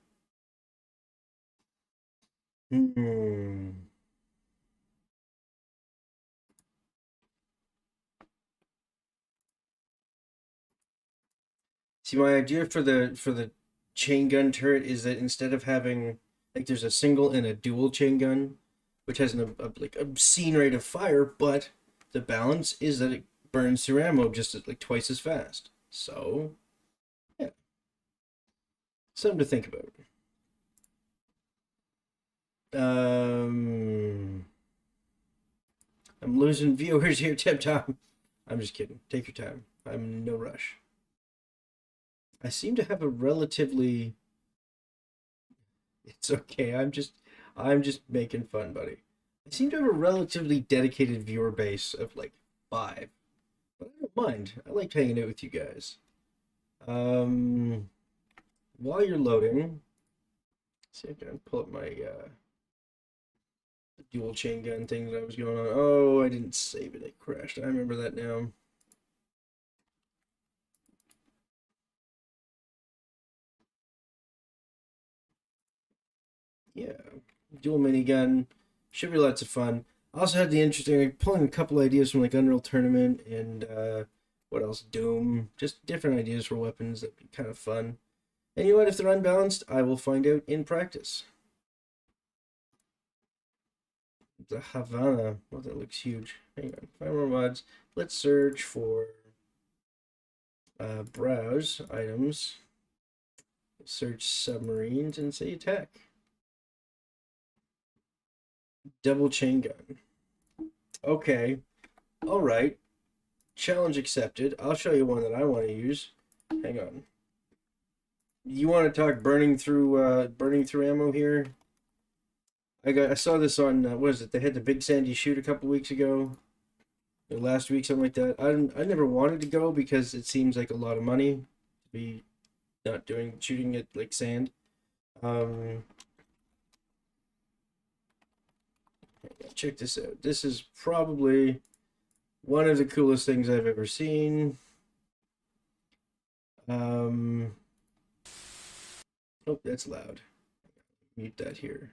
See, my idea for the chain gun turret is that instead of having like there's a single and a dual chain gun, which has like obscene rate of fire, but the balance is that it burns through ammo just like twice as fast. So, yeah, something to think about. I'm losing viewers here, Tim Tom. I'm just kidding. Take your time. I'm in no rush. I seem to have a relatively. It's okay. I'm just making fun, buddy. I seem to have a relatively dedicated viewer base of like 5, but I don't mind. I like hanging out with you guys. Um, while you're loading, see if I can pull up my dual chain gun thing that I was going on. Oh, I didn't save it. It crashed. I remember that now. Yeah, dual minigun should be lots of fun. I also had the interesting like, pulling a couple ideas from like Unreal Tournament and what else? Doom. Just different ideas for weapons that'd be kind of fun. And you know what? If they're unbalanced, I will find out in practice. The Havana. Well, that looks huge. Hang on. Find more mods. Let's search for browse items. Search submarines and say attack. Double chain gun. Okay. All right. Challenge accepted. I'll show you one that I want to use. Hang on. You want to talk burning through ammo here? I saw this on what is it? They had the Big Sandy shoot a couple weeks ago, or last week, something like that. I never wanted to go because it seems like a lot of money to be not doing shooting it like sand. Um, Check this out. This is probably one of the coolest things I've ever seen. Um, oh, that's loud. Mute that here.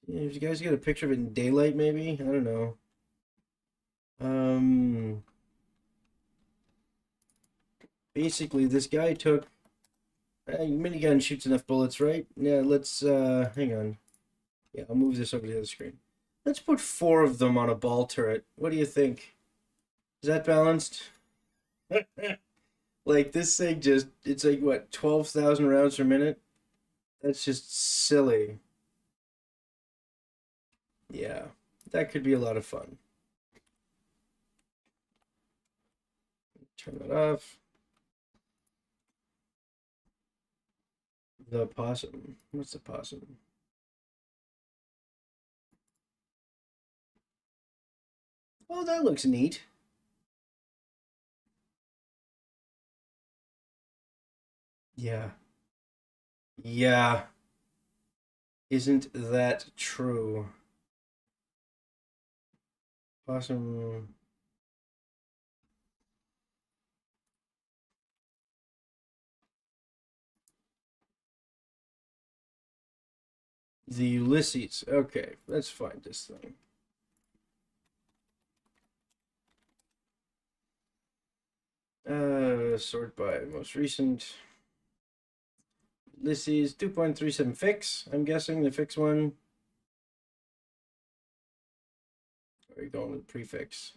Yeah, you guys get a picture of it in daylight, maybe? I don't know. Um, Basically, this guy took minigun shoots enough bullets, right? Yeah, let's hang on. Yeah, I'll move this over to the other screen. Let's put 4 of them on a ball turret. What do you think? Is that balanced? Like this thing just it's like what 12,000 rounds per minute? That's just silly. Yeah. That could be a lot of fun. Turn that off. The possum. What's the possum? Oh, that looks neat. Yeah. Yeah. Isn't that true? Possum. The Ulysses. Okay, let's find this thing. Sort by most recent. Ulysses 2.37 fix. I'm guessing the fix one. Or are you going with prefix?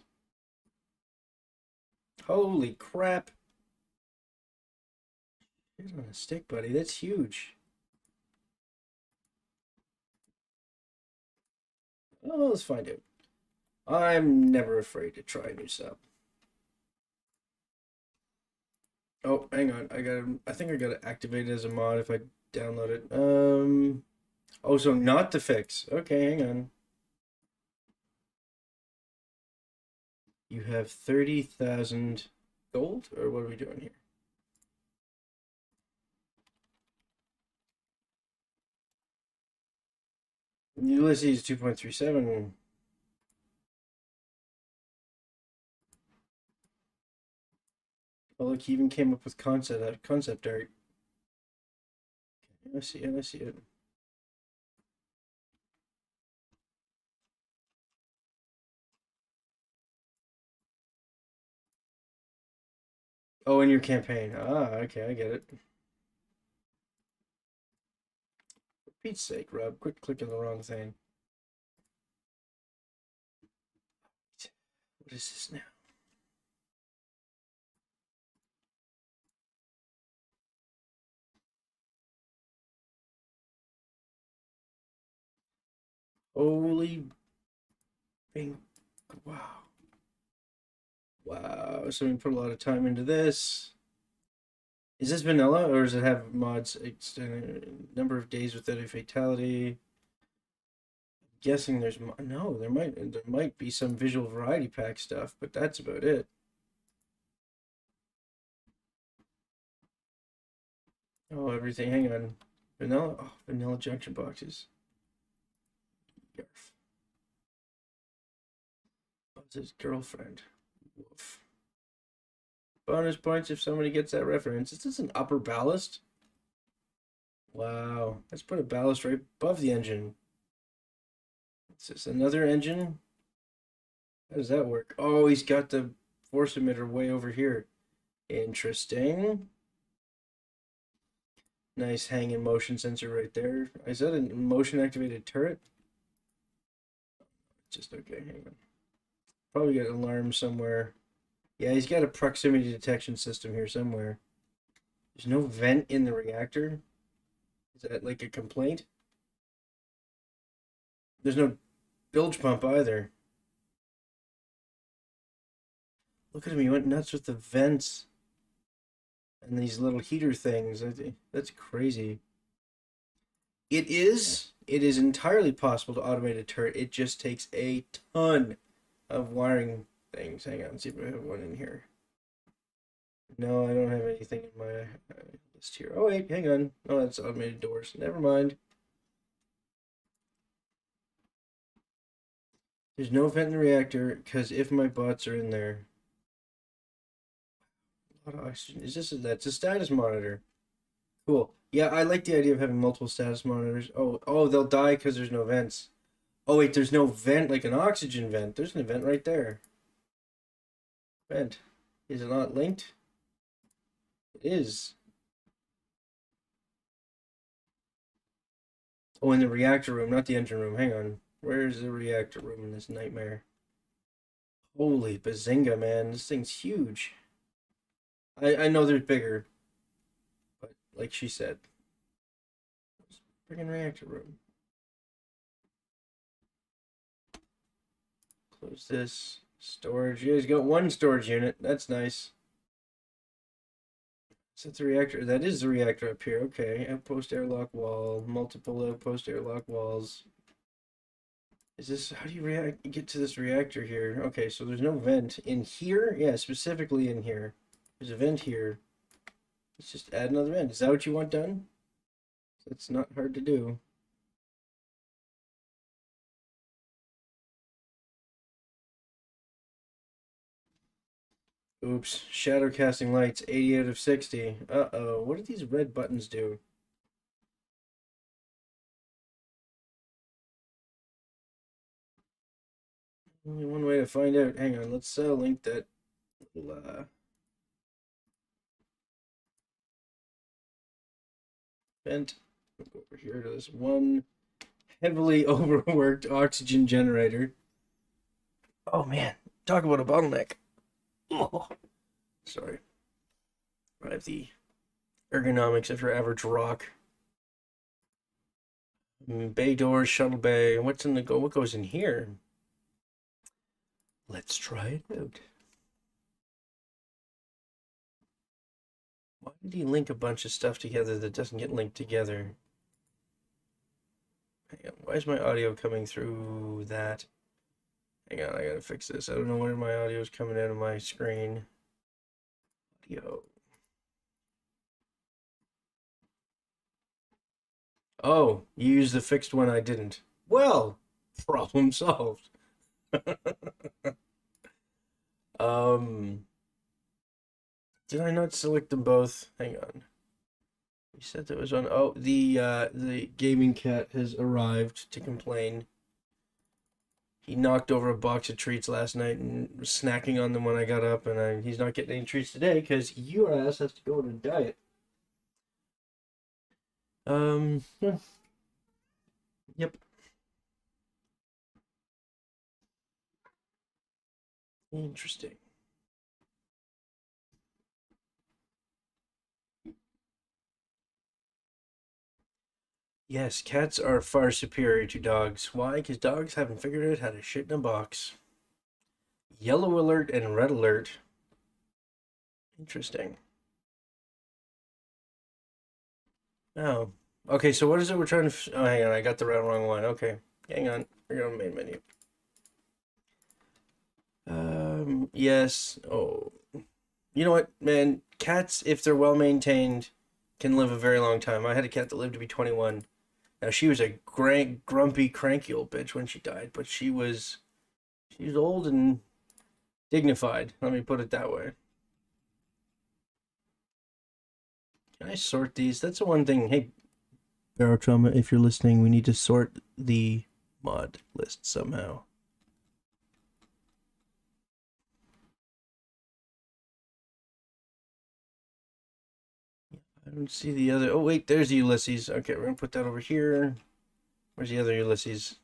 Holy crap. Hit on a stick, buddy. That's huge. Oh, let's find out. I'm never afraid to try new stuff. Oh, hang on. I think I gotta activate it as a mod if I download it. Oh, so not the fix. Okay, hang on. You have 30,000 gold, or what are we doing here? Ulysses 2.37. Oh, look, he even came up with concept art. Okay, I see it. I see it. Oh, in your campaign. Ah, okay, I get it. For Pete's sake, Rob, quit clicking the wrong thing. What is this now? Holy bing. Wow. Wow. So we put a lot of time into this. Is this vanilla or does it have mods extended number of days without a fatality? I'm guessing there's no, there might be some visual variety pack stuff, but that's about it. Oh, everything. Hang on. Vanilla. Oh, vanilla junction boxes. Yarf. What's his girlfriend? Woof. Bonus points if somebody gets that reference. Is this an upper ballast? Wow. Let's put a ballast right above the engine. Is this another engine? How does that work? Oh, he's got the force emitter way over here. Interesting. Nice hanging motion sensor right there. Is that a motion activated turret? Just okay, hang on. Probably got an alarm somewhere. Yeah, he's got a proximity detection system here somewhere. There's no vent in the reactor. Is that like a complaint? There's no bilge pump either. Look at him, he went nuts with the vents and these little heater things. That's crazy. It is it is entirely possible to automate a turret. It just takes a ton of wiring things. Hang on, see if I have one in here. No, I don't have anything in my list here. Oh wait, hang on. Oh, that's automated doors. Never mind. There's no vent in the reactor because if my bots are in there, a lot of oxygen. That's a status monitor? Cool. Yeah, I like the idea of having multiple status monitors. Oh, they'll die because there's no vents. Oh wait, there's no vent like an oxygen vent. There's an vent right there. Vent. Is it not linked? It is. Oh, in the reactor room, not the engine room. Hang on. Where's the reactor room in this nightmare? Holy bazinga, man. This thing's huge. I know there's bigger, but like she said, freaking reactor room. Close this. Storage. Yeah, he's got one storage unit. That's nice. Is that the reactor? That is the reactor up here. Okay. Outpost airlock wall. Multiple outpost airlock walls. Is this, how do you get to this reactor here? Okay, so there's no vent in here. Yeah, specifically in here. There's a vent here. Let's just add another vent. Is that what you want done? That's not hard to do. Oops. Shadow casting lights, 80 out of 60. Uh-oh. What do these red buttons do? Only one way to find out. Hang on, let's link that little vent. We'll go over here to this one heavily overworked oxygen generator. Oh man, talk about a bottleneck. Oh, sorry. I have the ergonomics of your average rock. Bay doors, shuttle bay. What's in the go? What goes in here? Let's try it out. Why did he link a bunch of stuff together that doesn't get linked together? Hang on, why is my audio coming through that? Hang on, I gotta fix this. I don't know where my audio is coming out of my screen. Audio. Oh, you used the fixed one, I didn't. Well, problem solved. Did I not select them both? Hang on. You said that was on. Oh, the gaming cat has arrived to complain. He knocked over a box of treats last night and was snacking on them when I got up, and he's not getting any treats today because your ass has to go on a diet. Yeah. Yep. Interesting. Yes, cats are far superior to dogs. Why? Because dogs haven't figured out how to shit in a box. Yellow alert and red alert. Interesting. Oh. Okay, so what is it we're trying to... Oh, hang on, I got the wrong one. Okay, hang on. We're going to main menu. Yes. Oh. You know what, man? Cats, if they're well maintained, can live a very long time. I had a cat that lived to be 21. Now, she was a grumpy, cranky old bitch when she died, but she was old and dignified. Let me put it that way. Can I sort these? That's the one thing. Hey, Baro Trauma, if you're listening, we need to sort the mod list somehow. I don't see the other. Oh, wait, there's the Ulysses. Okay, we're going to put that over here. Where's the other Ulysses?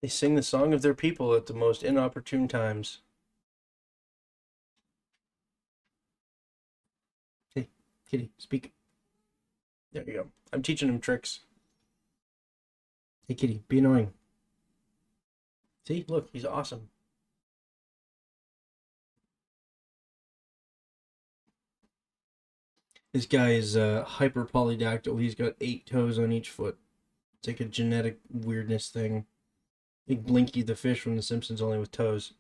They sing the song of their people at the most inopportune times. Hey, kitty, speak. There you go. I'm teaching him tricks. Hey, kitty, be annoying. See, look, he's awesome. This guy is hyper polydactyl. He's got 8 toes on each foot. It's like a genetic weirdness thing. Like Blinky the fish from The Simpsons, only with toes.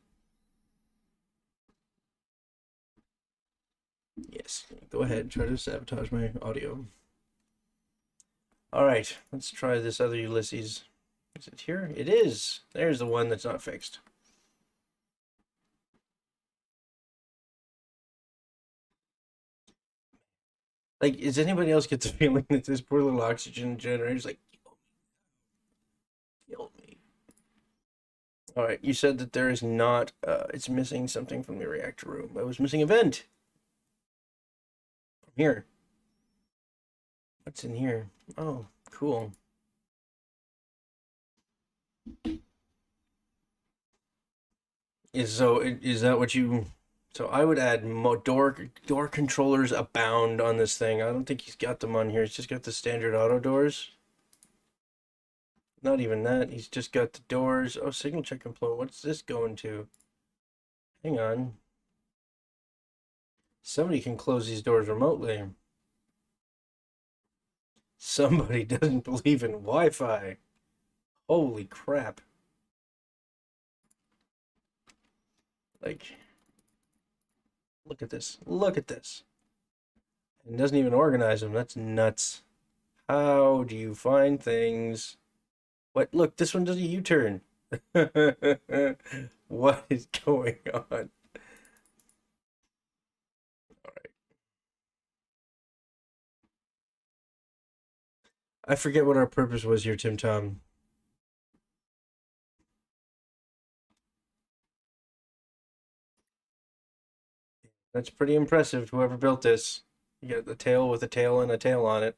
Yes, go ahead. Try to sabotage my audio. All right, let's try this other Ulysses. Is it here? It is. There's the one that's not fixed. Like, does anybody else get the feeling that this poor little oxygen generator is like, kill me? All right, you said that there is not, it's missing something from the reactor room. I was missing a vent. From here. What's in here? Oh, cool. Is that what you? So I would add door controllers abound on this thing. I don't think he's got them on here. He's just got the standard auto doors. Not even that. He's just got the doors. Oh, signal check employee. What's this going to? Hang on. Somebody can close these doors remotely. Somebody doesn't believe in Wi-Fi. Holy crap. Like, look at this. Look at this. And doesn't even organize them. That's nuts. How do you find things? What? Look, this one does a U-turn. What is going on? All right. I forget what our purpose was here, Tim Tom. That's pretty impressive, whoever built this. You got the tail with a tail and a tail on it.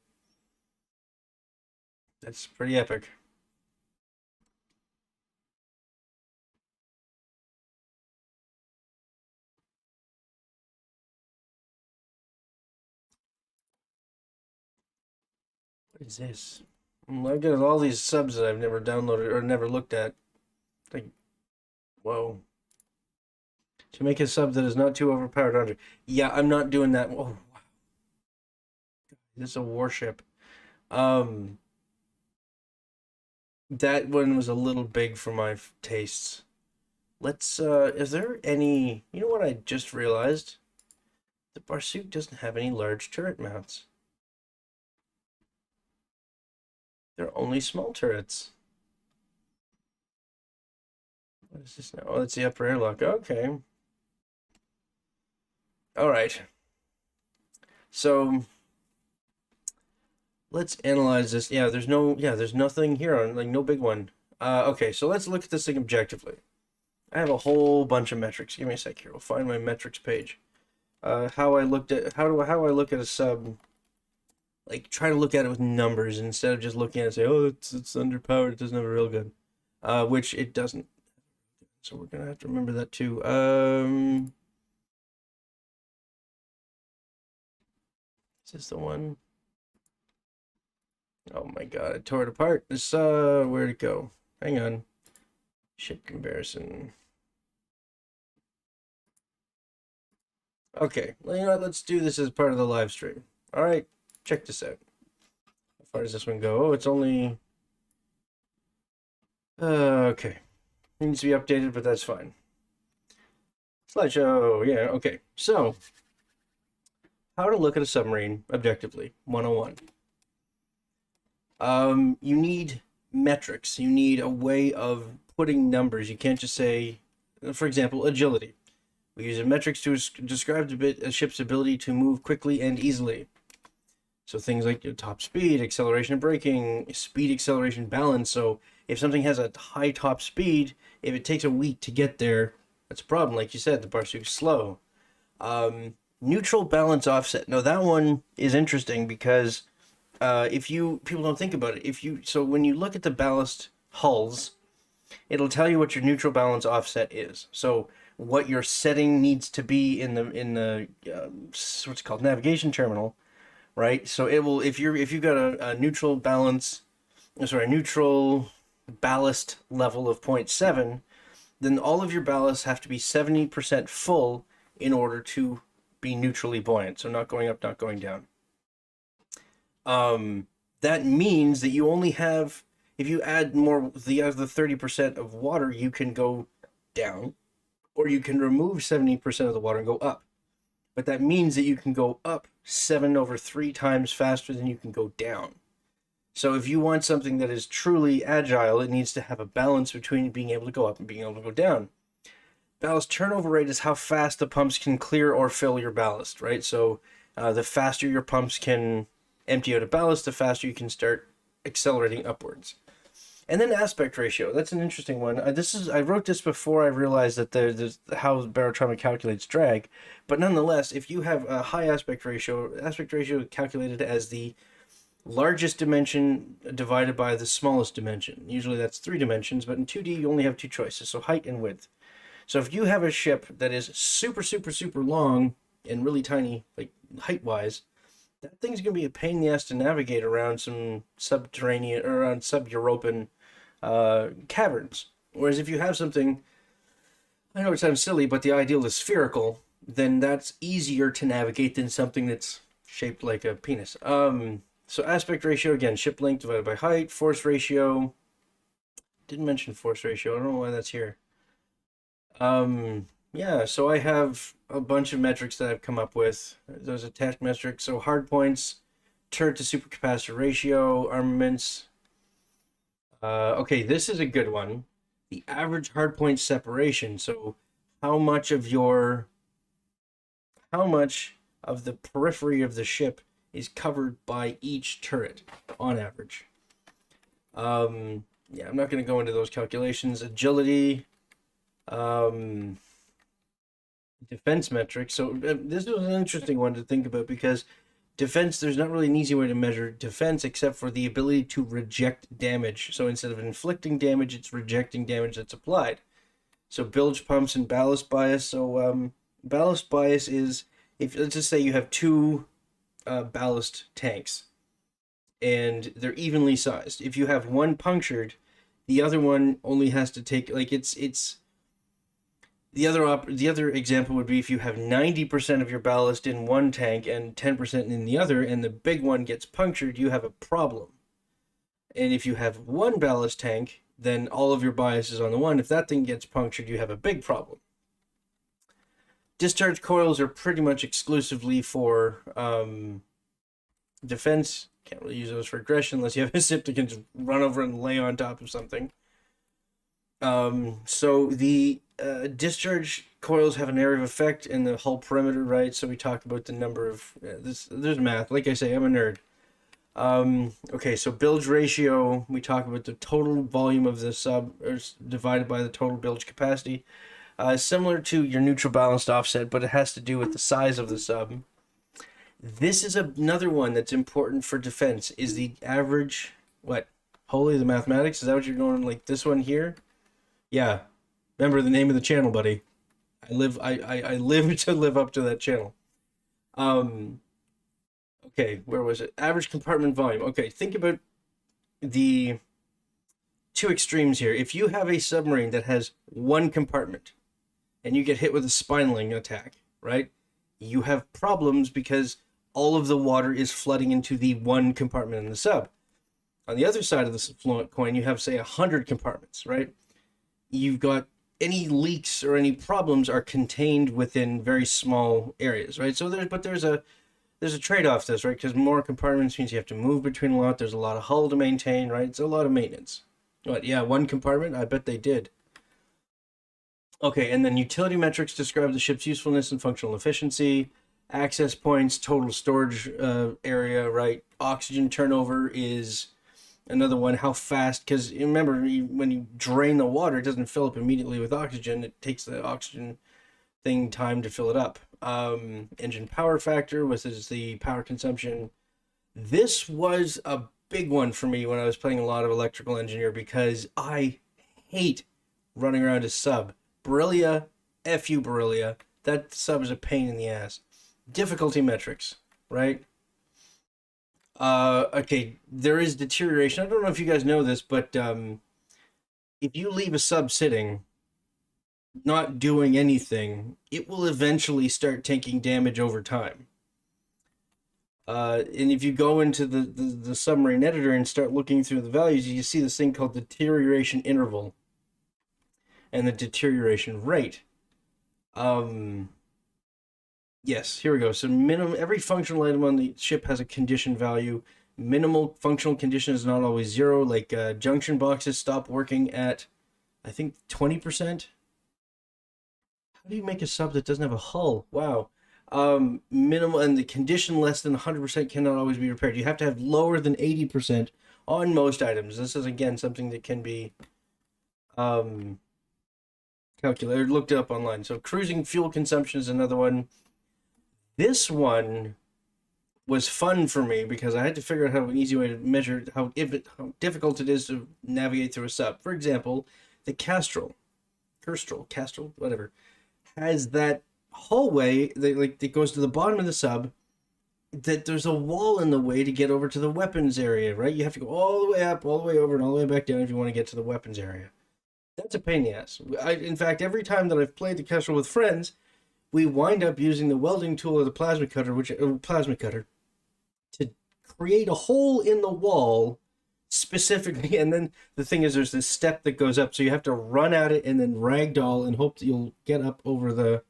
That's pretty epic. What is this? I've got all these subs that I've never downloaded or never looked at. Like, whoa. To make a sub that is not too overpowered under. Yeah, I'm not doing that. Oh, wow. This is a warship. Um, that one was a little big for my tastes. Let's, is there any, you know what I just realized? The Barsook doesn't have any large turret mounts. They're only small turrets. What is this now? Oh, that's the upper airlock. Okay. All right. So let's analyze this. Yeah, there's nothing here on, like, no big one. Okay, so let's look at this thing objectively. I have a whole bunch of metrics. Give me a sec here. We'll find my metrics page. How I look at a sub. Like, try to look at it with numbers instead of just looking at it and say, oh, it's underpowered. It doesn't have a railgun, which it doesn't. So we're gonna have to remember that too. Is this the one? Oh my god, I tore it apart. This, where'd it go? Hang on. Ship comparison. Okay, well, you know what? Let's do this as part of the live stream. All right, check this out. How far does this one go? Oh, it's only... okay. It needs to be updated, but that's fine. Slideshow, yeah, okay. So, how to look at a submarine objectively, 101. You need metrics. You need a way of putting numbers. You can't just say, for example, agility. We use metrics to describe a ship's ability to move quickly and easily. So things like top speed, acceleration and braking, speed, acceleration, balance. So if something has a high top speed, if it takes a week to get there, that's a problem. Like you said, the Barsook's slow. Neutral balance offset. Now that one is interesting because people don't think about it. So when you look at the ballast hulls, it'll tell you what your neutral balance offset is. So what your setting needs to be in the what's it called, navigation terminal, right? So it will, if you've got a neutral balance, sorry, neutral ballast level of 0.7, then all of your ballasts have to be 70% full in order to be neutrally buoyant. So not going up, not going down. That means that you only have, if you add more, the other 30% of water, you can go down, or you can remove 70% of the water and go up. But that means that you can go up 7/3 times faster than you can go down. So if you want something that is truly agile, it needs to have a balance between being able to go up and being able to go down. Ballast turnover rate is how fast the pumps can clear or fill your ballast, right? So the faster your pumps can empty out of ballast, the faster you can start accelerating upwards. And then aspect ratio. That's an interesting one. I wrote this before I realized that there's how barotrauma calculates drag, but nonetheless, if you have a high aspect ratio is calculated as the largest dimension divided by the smallest dimension. Usually that's 3 dimensions, but in 2D you only have 2 choices, so height and width. So if you have a ship that is super, super, super long and really tiny, like height-wise, that thing's going to be a pain in the ass to navigate around some subterranean or around sub-European caverns. Whereas if you have something, I know it sounds silly, but the ideal is spherical, then that's easier to navigate than something that's shaped like a penis. So aspect ratio, again, ship length divided by height. Force ratio, didn't mention force ratio. I don't know why that's here. Yeah, so I have a bunch of metrics that I've come up with. Those attached metrics. So hard points, turret to supercapacitor ratio, armaments. Okay, this is a good one. The average hard point separation. So how much of the periphery of the ship is covered by each turret on average. Yeah, I'm not going to go into those calculations. Agility, defense metrics. So this was an interesting one to think about because defense, there's not really an easy way to measure defense except for the ability to reject damage. So instead of inflicting damage, it's rejecting damage that's applied. So bilge pumps and ballast bias. So ballast bias is, if let's just say you have 2 ballast tanks and they're evenly sized. If you have one punctured, the other one only has to take, like, it's the other example would be if you have 90% of your ballast in one tank and 10% in the other, and the big one gets punctured, you have a problem. And if you have one ballast tank, then all of your bias is on the one. If that thing gets punctured, you have a big problem. Discharge coils are pretty much exclusively for defense. Can't really use those for aggression unless you have a ship that can just run over and lay on top of something. So the discharge coils have an area of effect in the hull perimeter, right? So we talked about the number of there's math. Like I say, I'm a nerd. Okay, so bilge ratio, we talk about the total volume of the sub divided by the total bilge capacity. Similar to your neutral balanced offset, but it has to do with the size of the sub. This is another one that's important for defense, is the average, what? Holy, the mathematics? Is that what you're going, like this one here? Yeah. Remember the name of the channel, buddy. I live to live up to that channel. Okay, where was it? Average compartment volume. Okay, think about the 2 extremes here. If you have a submarine that has 1 compartment and you get hit with a spinaling attack, right? You have problems because all of the water is flooding into the 1 compartment in the sub. On the other side of the coin, you have, say, 100 compartments, right? You've got any leaks or any problems are contained within very small areas, right? So there's a trade-off to this, right? Because more compartments means you have to move between a lot. There's a lot of hull to maintain, right? It's a lot of maintenance. What? Yeah, 1 compartment? I bet they did. Okay, and then utility metrics describe the ship's usefulness and functional efficiency. Access points, total storage area, right? Oxygen turnover is another one. How fast? Because remember, when you drain the water, it doesn't fill up immediately with oxygen. It takes the oxygen thing time to fill it up. Engine power factor, which is the power consumption. This was a big one for me when I was playing a lot of electrical engineer because I hate running around a sub. Beryllia, F you Beryllia. That sub is a pain in the ass. Difficulty metrics, right? Okay, there is deterioration. I don't know if you guys know this, but if you leave a sub sitting, not doing anything, it will eventually start taking damage over time. And if you go into the submarine editor and start looking through the values, you see this thing called deterioration interval and the deterioration rate. Um, yes, here we go. So minimum, every functional item on the ship has a condition value. Minimal functional condition is not always zero. Like junction boxes stop working at, I think, 20%. How do you make a sub that doesn't have a hull? Wow. Minimal and the condition less than 100% cannot always be repaired. You have to have lower than 80% on most items. This is again something that can be um, calculated, looked up online. So cruising fuel consumption is another one. This one was fun for me because I had to figure out how an easy way to measure how difficult it is to navigate through a sub. For example, the Castrol, whatever, has that hallway that goes to the bottom of the sub. That there's a wall in the way to get over to the weapons area, right? You have to go all the way up, all the way over, and all the way back down if you want to get to the weapons area. That's a pain in the ass. In fact, every time that I've played the Kestrel with friends, we wind up using the welding tool or the plasma cutter, to create a hole in the wall specifically. And then the thing is, there's this step that goes up, so you have to run at it and then ragdoll and hope that you'll get up over the.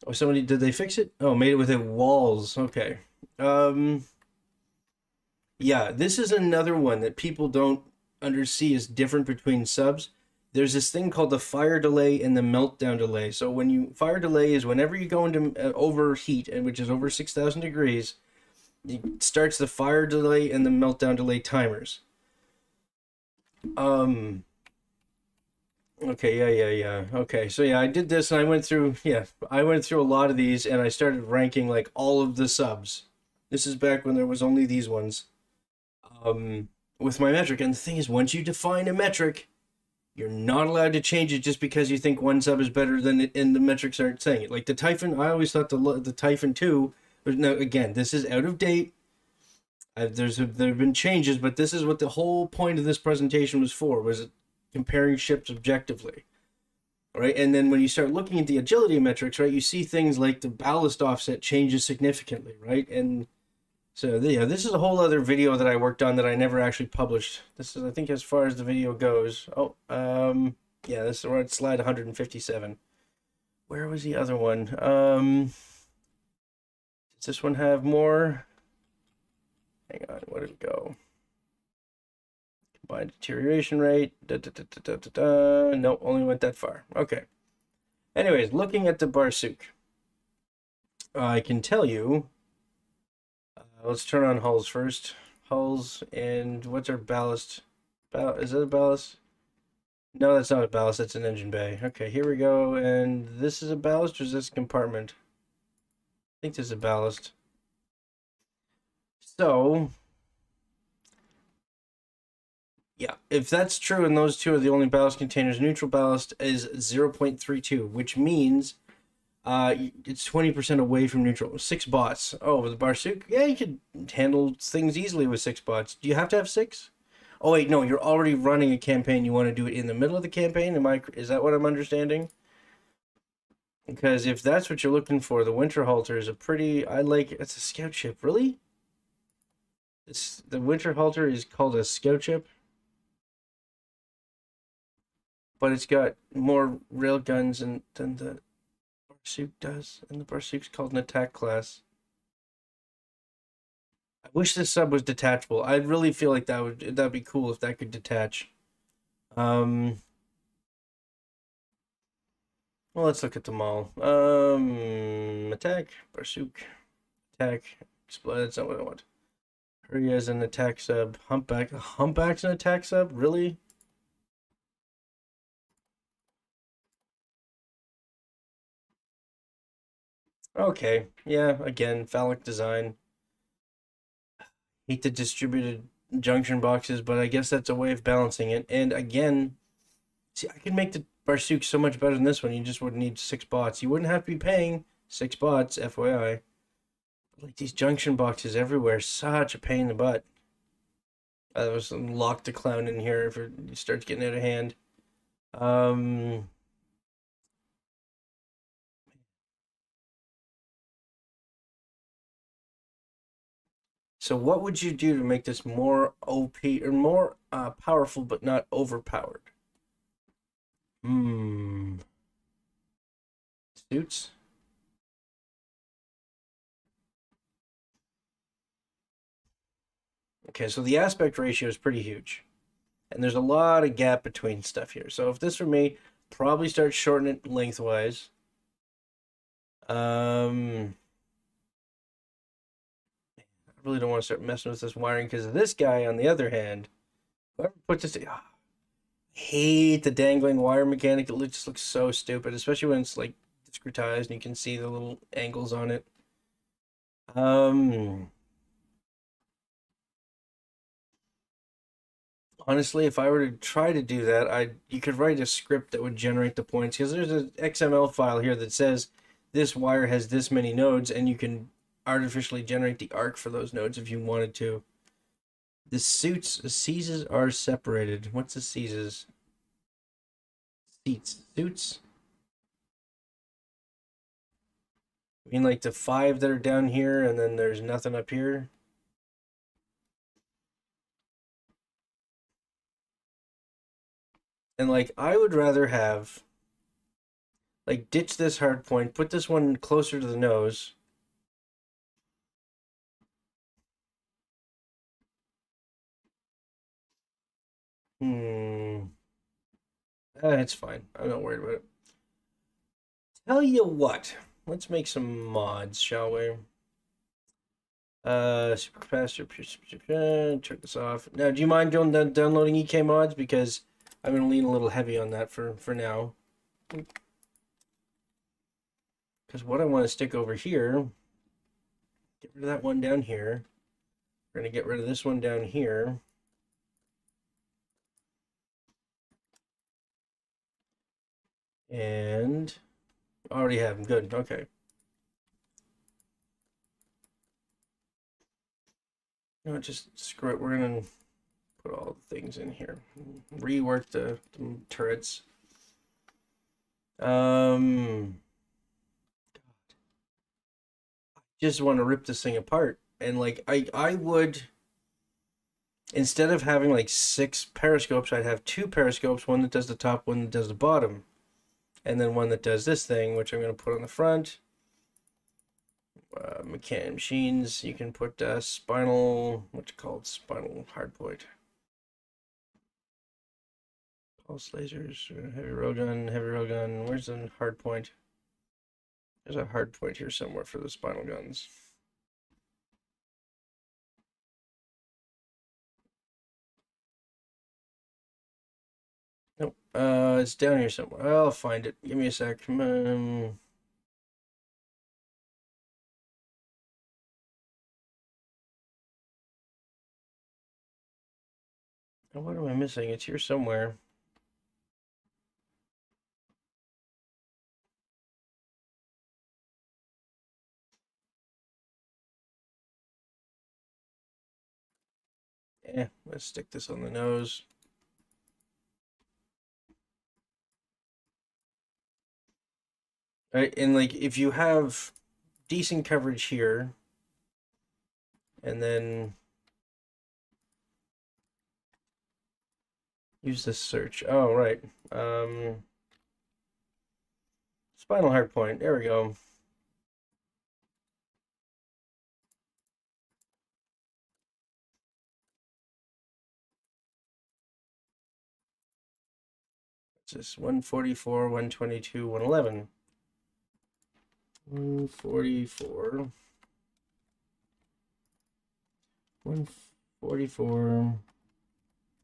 Oh, somebody, did they fix it? Oh, made it within walls. Okay. Yeah, this is another one that people don't undersee is different between subs. There's this thing called the fire delay and the meltdown delay. So when you fire delay is whenever you go into overheat, and which is over 6,000 degrees, it starts the fire delay and the meltdown delay timers. Okay, yeah. Okay, so yeah, I did this and I went through a lot of these and I started ranking like all of the subs. This is back when there was only these ones. Um, with my metric. And the thing is, once you define a metric, you're not allowed to change it just because you think one sub is better than it, and the metrics aren't saying it. Like the Typhon, I always thought the Typhon 2, but no, again, this is out of date. There have been changes, but this is what the whole point of this presentation was comparing ships objectively, right? And then when you start looking at the agility metrics, right, you see things like the ballast offset changes significantly, right? And so yeah, this is a whole other video that I worked on that I never actually published. This is, I think, as far as the video goes. Oh, yeah, this is, we're at slide 157. Where was the other one? Does this one have more? Hang on, where did it go? Combined deterioration rate. Nope, only went that far. Okay. Anyways, looking at the Barsuk, I can tell you. Let's turn on hulls first. Hulls, and what's our ballast? Is that a ballast? No, that's not a ballast. That's an engine bay. Okay, here we go. And this is a ballast, or is this a compartment? I think this is a ballast. So, yeah, if that's true and those two are the only ballast containers, neutral ballast is 0.32, which means it's 20% away from neutral. 6 bots. Oh, with the Barsuk? Yeah, you could handle things easily with 6 bots. Do you have to have 6? Oh wait, no, you're already running a campaign. You want to do it in the middle of the campaign? Is that what I'm understanding? Because if that's what you're looking for, the Winter Halter is it's a scout ship. Really? The Winter Halter is called a scout ship, but it's got more rail guns than the Barsuk does, and the Barsuk's called an attack class. I wish this sub was detachable. I really feel like that'd be cool if that could detach. Well, let's look at them all. Attack, Barsuk, attack, explode. That's not what I want. Hurry as an attack sub. Humpback's an attack sub? Really? Okay. Yeah, again, phallic design. Hate the distributed junction boxes, but I guess that's a way of balancing it. And again, see, I could make the Barsuk so much better than this one. You just wouldn't need 6 bots. You wouldn't have to be paying 6 bots, FYI. Like these junction boxes everywhere, such a pain in the butt. There was some lock the clown in here if it starts getting out of hand. So what would you do to make this more OP or more powerful but not overpowered? Hmm. Suits? Okay, so the aspect ratio is pretty huge. And there's a lot of gap between stuff here. So if this were me, probably start shortening it lengthwise. I really don't want to start messing with this wiring because this guy, on the other hand, whoever puts this, I hate the dangling wire mechanic. It just looks so stupid, especially when it's like discretized and you can see the little angles on it. Um, Honestly, if I were to try to do that, you could write a script that would generate the points because there's an XML file here that says this wire has this many nodes, and you can artificially generate the arc for those nodes if you wanted to. The seizes are separated. What's the seizes? Suits? I mean like the 5 that are down here and then there's nothing up here? And like I would rather have like ditch this hard point, put this one closer to the nose. Hmm. It's fine. I'm not worried about it. Tell you what, let's make some mods, shall we? Super capacitor, check this off. Now, do you mind downloading EK mods? Because I'm gonna lean a little heavy on that for now. Because what I want to stick over here, get rid of that one down here. We're gonna get rid of this one down here. And already have them. Good. Okay. No, just screw it. We're gonna put all the things in here. Rework the turrets. Just want to rip this thing apart. And like I would, instead of having like 6 periscopes, I'd have 2 periscopes, one that does the top, one that does the bottom, and then one that does this thing, which I'm going to put on the front. Machines, you can put spinal, what's it called? Spinal hardpoint. Pulse lasers, heavy railgun, heavy railgun. Where's the hardpoint? There's a hardpoint here somewhere for the spinal guns. Nope. It's down here somewhere. I'll find it. Give me a sec. What am I missing? It's here somewhere. Let's stick this on the nose. Right, and like if you have decent coverage here, and then use this search. Oh, right. Spinal hardpoint. There we go. It's just 144, 122, 111. 144. 144.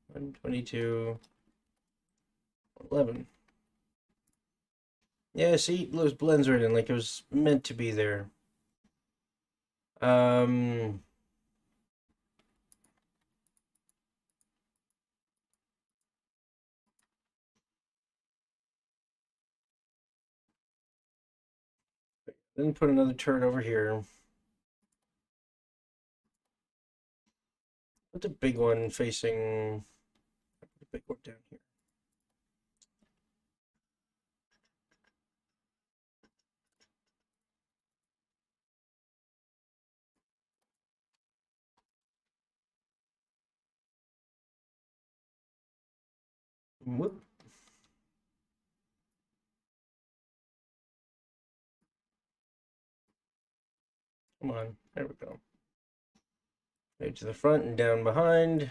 122. 11. Yeah, see, those blends right in like it was meant to be there. Um, then put another turret over here. Put the big one facing the big one down here. Whoop. Come on. There we go. Right to the front and down behind.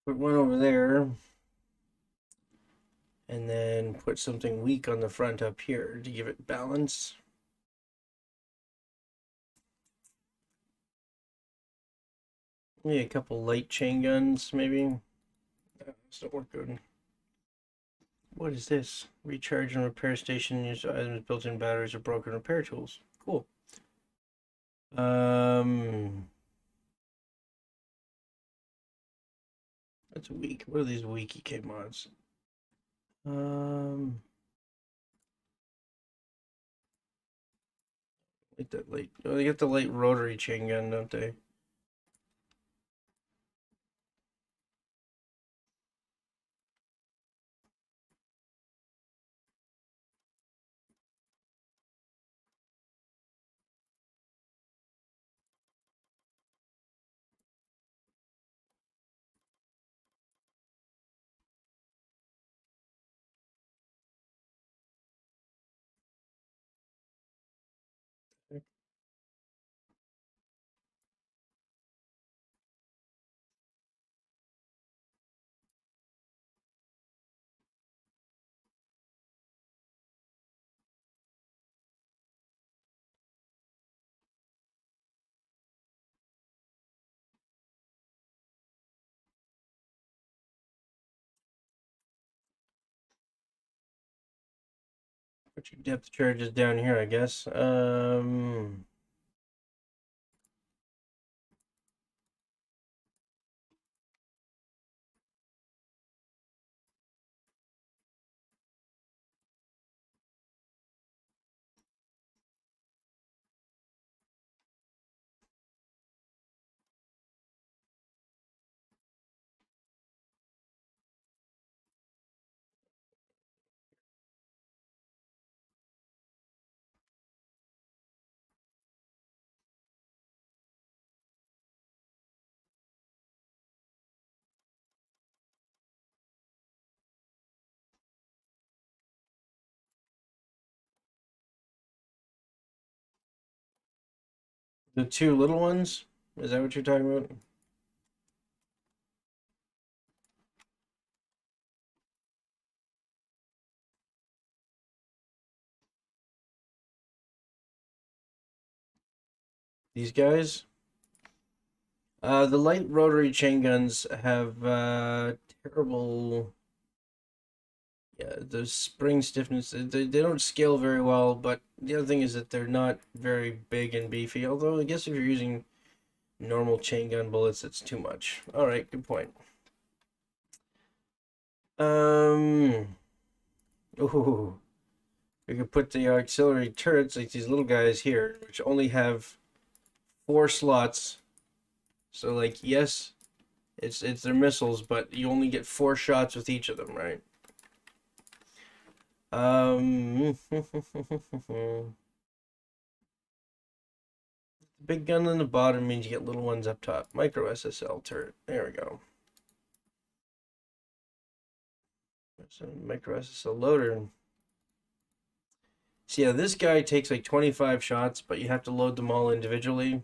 Put one over there. And then put something weak on the front up here to give it balance. Maybe a couple light chain guns, maybe. This don't work good. What is this? Recharge and repair station. Use items, built-in batteries, or broken repair tools. Cool. That's weak. What are these weak EK mods? Like that light. Oh, they get the light rotary chain gun, don't they? Put your depth charges down here, I guess. The two little ones? Is that what you're talking about? These guys? The light rotary chain guns have terrible. Yeah, the spring stiffness. They don't scale very well, but the other thing is that they're not very big and beefy. Although, I guess if you're using normal chain gun bullets, it's too much. Alright, good point. Ooh. We could put the auxiliary turrets, like these little guys here, which only have 4 slots. So, like, yes, it's their missiles, but you only get 4 shots with each of them, right? Big gun on the bottom means you get little ones up top. Micro SSL turret. There we go. There's a micro SSL loader. So yeah, this guy takes like 25 shots, but you have to load them all individually.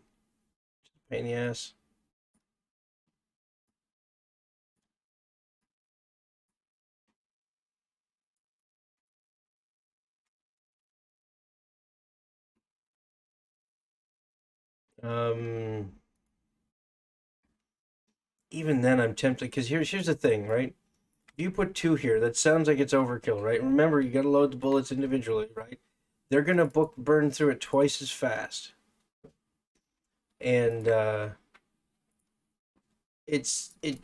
Pain in the ass. Even then I'm tempted, because here's the thing, right? If you put 2 here, that sounds like it's overkill, right? Remember, you gotta load the bullets individually, right? They're gonna burn through it twice as fast. And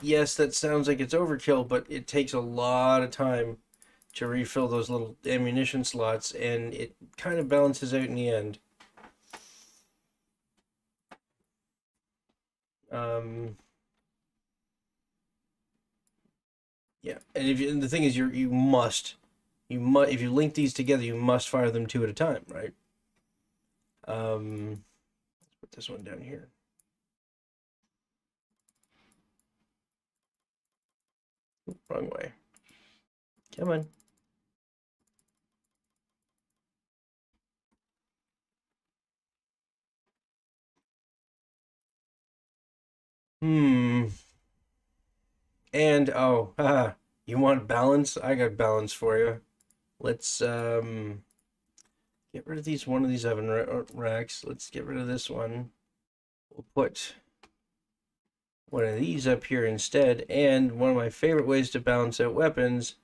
yes, that sounds like it's overkill, but it takes a lot of time to refill those little ammunition slots, and it kind of balances out in the end. Yeah, and and the thing is, you must if you link these together, you must fire them two at a time, right? Let's put this one down here. Wrong way. Come on. Hmm. And oh, haha, you want balance? I got balance for you. Let's get rid of one of these oven racks. Let's get rid of this one. We'll put one of these up here instead. And one of my favorite ways to balance out weapons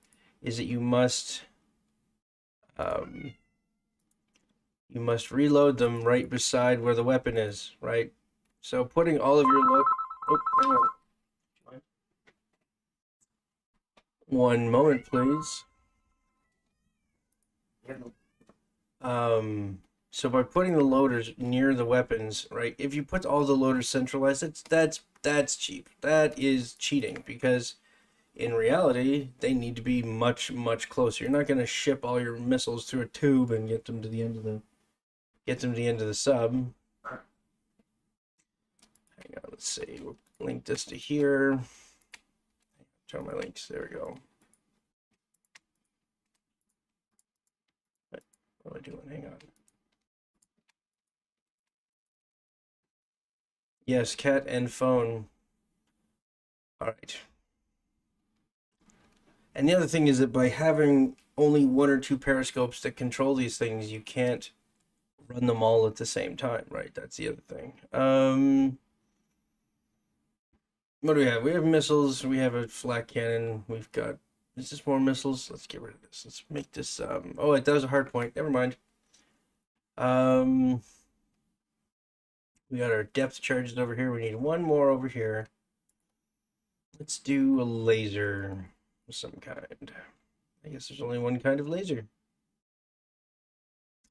is that um, you must reload them right beside where the weapon is, right? So putting all of your load. Oh, hang on. One moment, please. So by putting the loaders near the weapons, right? If you put all the loaders centralized, that's cheap. That is cheating because in reality, they need to be much closer. You're not going to ship all your missiles through a tube and get them to the end of the sub. Hang on, let's see. We'll link this to here. Turn my links. There we go. What am I doing? Hang on. Yes, cat and phone. All right. And the other thing is that by having only one or two periscopes that control these things, you can't run them all at the same time, right? That's the other thing. What do we have? We have missiles. We have a flat cannon. We've got. Is this more missiles? Let's get rid of this. Let's make this. Oh, that was a hard point. Never mind. We got our depth charges over here. We need one more over here. Let's do a laser of some kind. I guess there's only one kind of laser.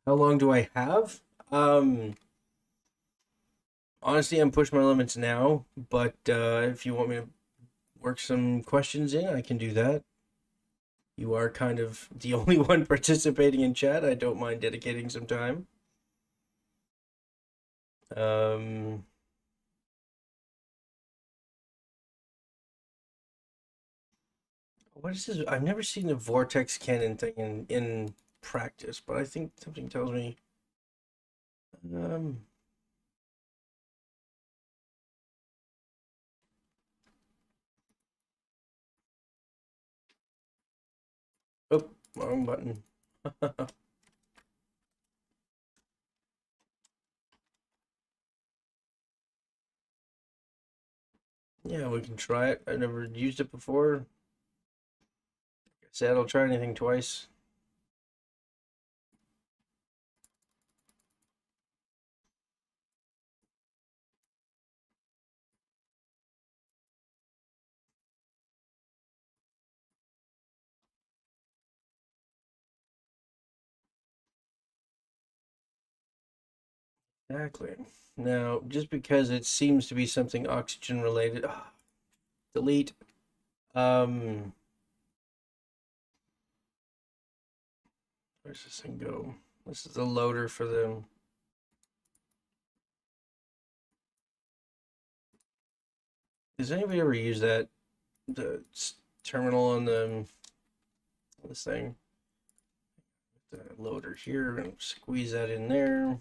How long do I have? Honestly, I'm pushing my limits now, but if you want me to work some questions in, I can do that. You are kind of the only one participating in chat. I don't mind dedicating some time. What is this? I've never seen the vortex cannon thing in practice, but I think something tells me. Um, oh, wrong button. Yeah, we can try it. I've never used it before. Like I said, I'll try anything twice. Exactly. Now, just because it seems to be something oxygen related, delete. Um, where's this thing go? This is the loader for them. Does anybody ever use the terminal on this thing? The loader here and squeeze that in there.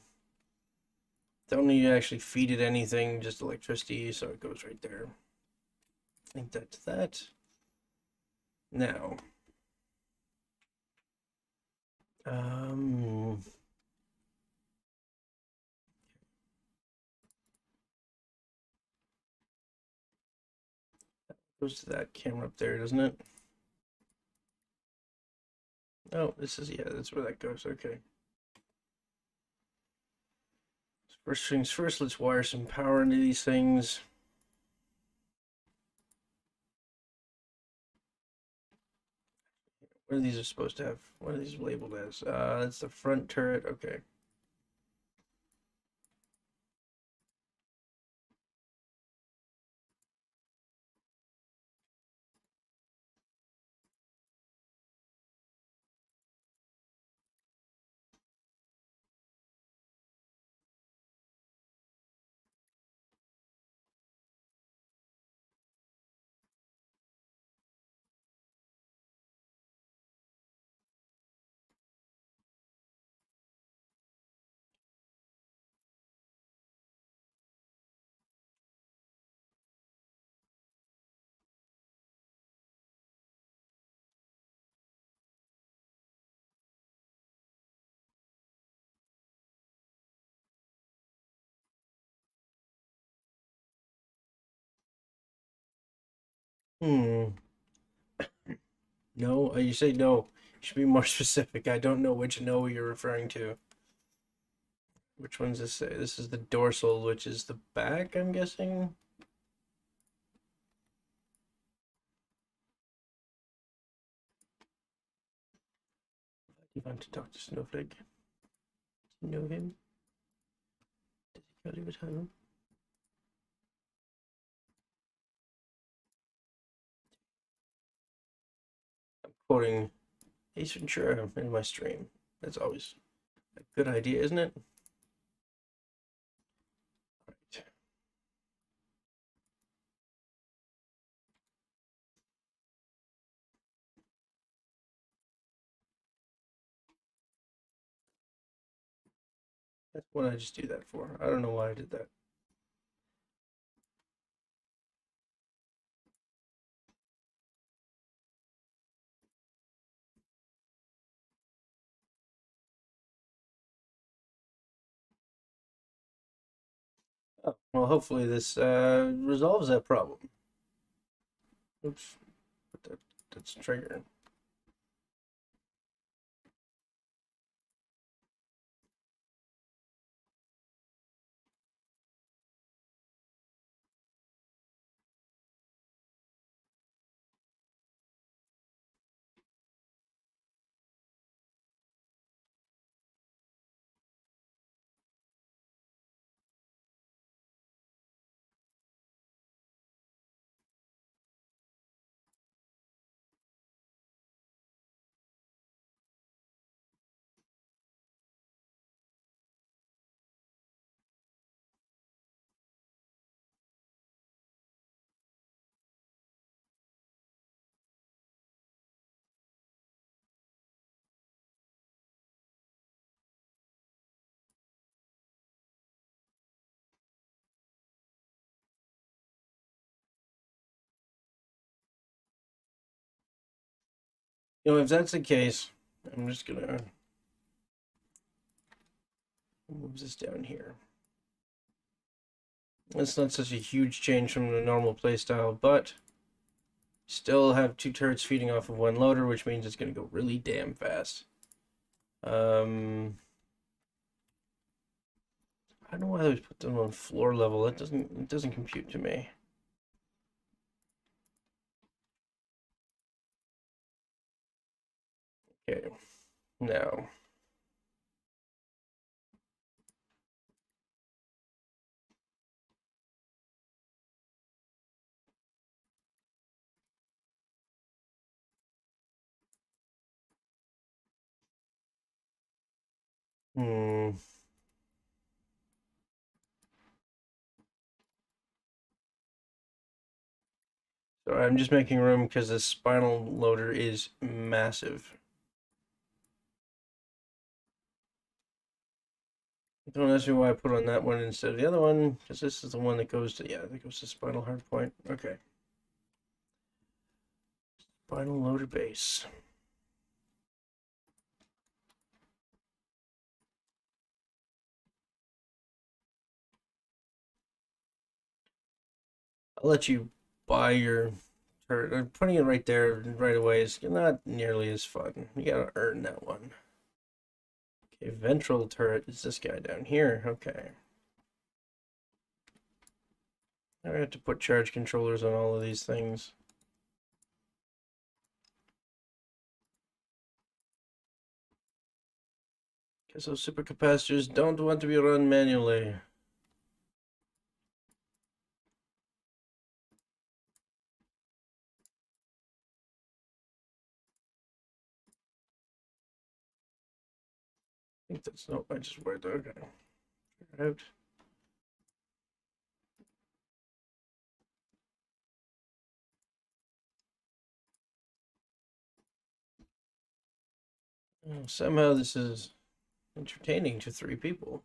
Don't need to actually feed it anything, just electricity, so it goes right there. Link that to that. Now, goes to that camera up there, doesn't it? Oh, this is, yeah, that's where that goes. Okay. First things first, let's wire some power into these things. What are these supposed to have? What are these labeled as? That's the front turret. Okay. Hmm. No, you say no. You should be more specific. I don't know which no you're referring to. Which one's this say? This is the dorsal, which is the back, I'm guessing. You want to talk to Snowflake? Do you know him? Does he call you at home? I'm quoting Ace Ventura in my stream. That's always a good idea, isn't it? Right. That's what I just do that for. I don't know why I did that. Oh, well, hopefully this resolves that problem. Oops, that's triggering. If that's the case, I'm just gonna move this down here. It's not such a huge change from the normal playstyle, but still have two turrets feeding off of one loader, which means it's gonna go really damn fast. I don't know why they put them on floor level. It doesn't compute to me. Okay, now. Hmm. So I'm just making room because this spinal loader is massive. Don't ask me why I put on that one instead of the other one, because this is the one that goes to, yeah, that goes to spinal hard point. Okay. Spinal loader base. I'll let you buy your turret. Putting it right there right away is not nearly as fun. You gotta earn that one. Okay, ventral turret is this guy down here. Okay. Now I have to put charge controllers on all of these things. Because those supercapacitors don't want to be run manually. I think that's no, I just worked. Okay. Figure out. Oh, somehow this is entertaining to three people.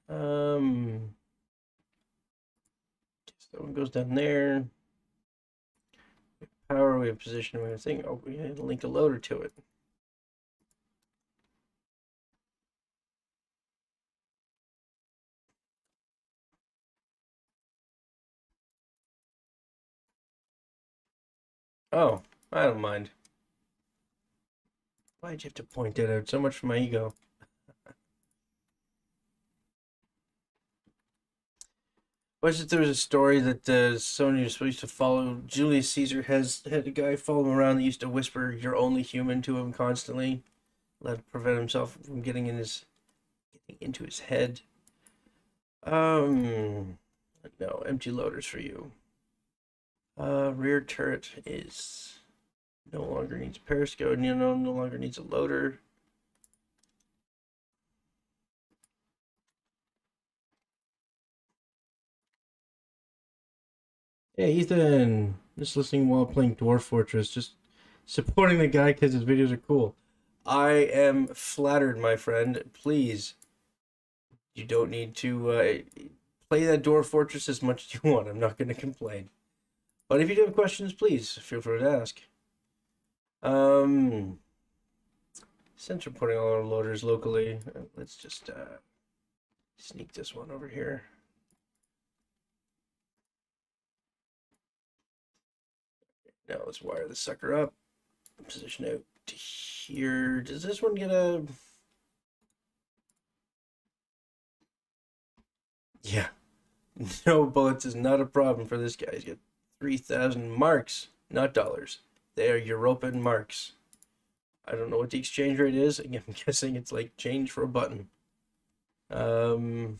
Guess that one goes down there. Power, we have position, we have thing. Oh, we had to link a loader to it. Oh, I don't mind. Why'd you have to point that out? So much for my ego. Was it there was a story that someone used to follow Julius Caesar had a guy follow him around that used to whisper "You're only human" to him constantly, let him prevent himself from getting into his head. Um, no, empty loaders for you. Rear turret is no longer needs periscope. No longer needs a loader. Hey, Ethan. Just listening while playing Dwarf Fortress. Just supporting the guy because his videos are cool. I am flattered, my friend. Please, you don't need to play that Dwarf Fortress as much as you want. I'm not going to complain. But if you do have questions, please feel free to ask. Since we're putting all our loaders locally, let's just sneak this one over here. Now let's wire the sucker up. Position out to here. Does this one get a... Yeah. No bullets is not a problem for this guy. He's got 3,000 marks, not dollars. They are European marks. I don't know what the exchange rate is. I'm guessing it's like change for a button. Trigger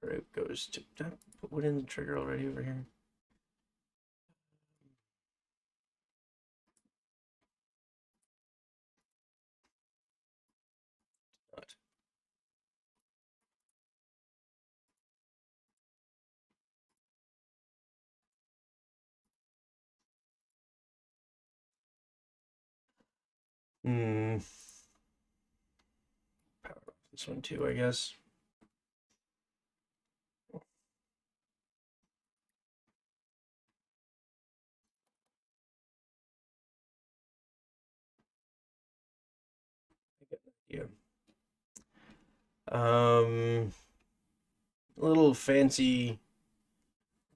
out goes to... Did I put in the trigger already over here? Not. Power off this one too, I guess. Yeah. A little fancy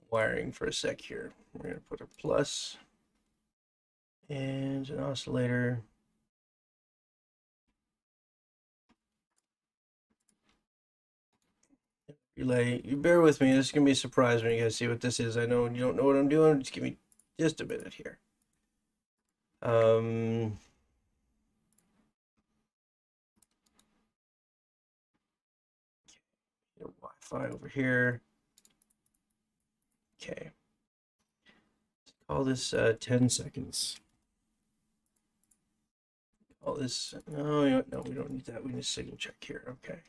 wiring for a sec here. We're gonna put a plus and an oscillator. Relay. You bear with me. This is gonna be a surprise when you guys see what this is. I know you don't know what I'm doing. Just give me just a minute here. Wi-Fi over here. Okay. Let's call this 10 seconds. Call this. No, no, we don't need that. We need a signal check here. Okay.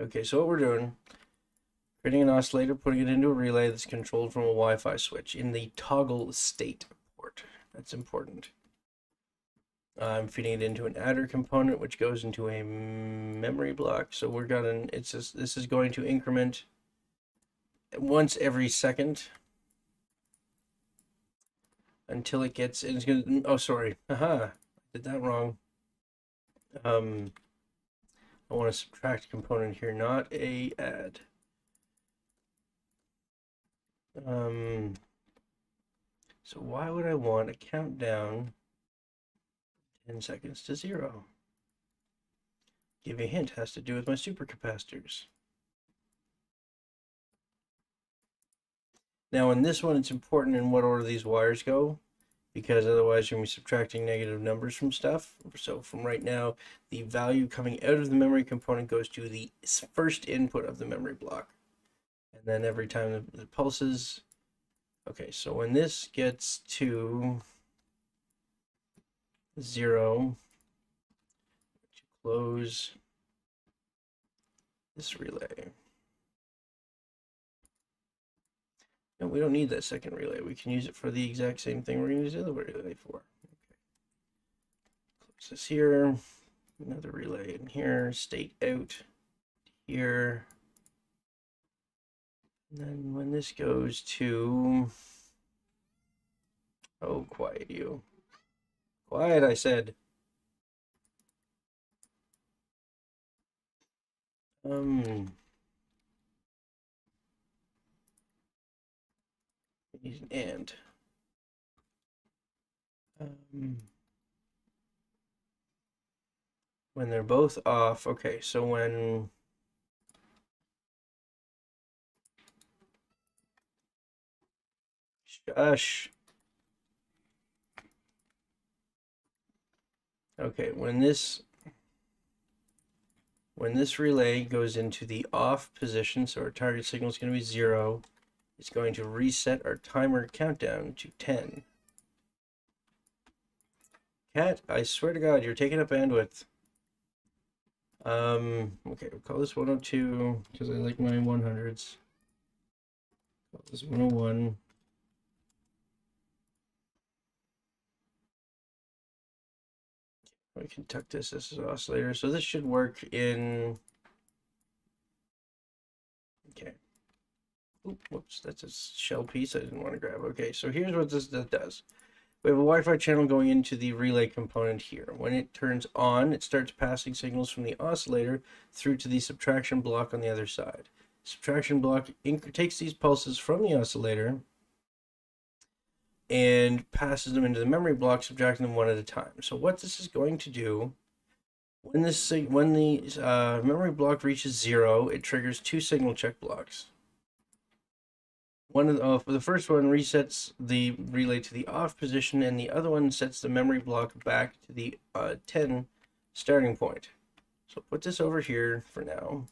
Okay, so what we're doing, creating an oscillator, putting it into a relay that's controlled from a Wi-Fi switch in the toggle state port. That's important. I'm feeding it into an adder component, which goes into a memory block. So we're gonna, this is going to increment once every second until it gets, it's gonna, oh, sorry, haha, did that wrong. I want to subtract component here, not a add. So why would I want a countdown 10 seconds to 0? Give you a hint, has to do with my supercapacitors. Now in this one, it's important in what order these wires go, because otherwise you're going to be subtracting negative numbers from stuff. So from right now, the value coming out of the memory component goes to the first input of the memory block. And then every time it pulses, Okay, so when this gets to 0, close this relay. No, we don't need that second relay. We can use it for the exact same thing we're going to use the other relay for. Okay. Close this here. Another relay in here. State out here. And then when this goes to... Oh, quiet you. Quiet, I said. He's an and. When they're both off, okay, so when shush. Okay, when this relay goes into the off position, so our target signal is going to be 0, it's going to reset our timer countdown to 10. Cat, I swear to God, you're taking up bandwidth. Okay, we'll call this 102 because I like my 100s. Call this 101. We can tuck this as an oscillator. So this should work in... Okay. Ooh, whoops, that's a shell piece I didn't want to grab. Okay, so here's what this does. We have a Wi-Fi channel going into the relay component here. When it turns on, it starts passing signals from the oscillator through to the subtraction block on the other side. Subtraction block takes these pulses from the oscillator and passes them into the memory block, subtracting them one at a time. So what this is going to do, when the memory block reaches 0, it triggers 2 signal check blocks. The first one resets the relay to the off position, and the other one sets the memory block back to the 10 starting point. So put this over here for now.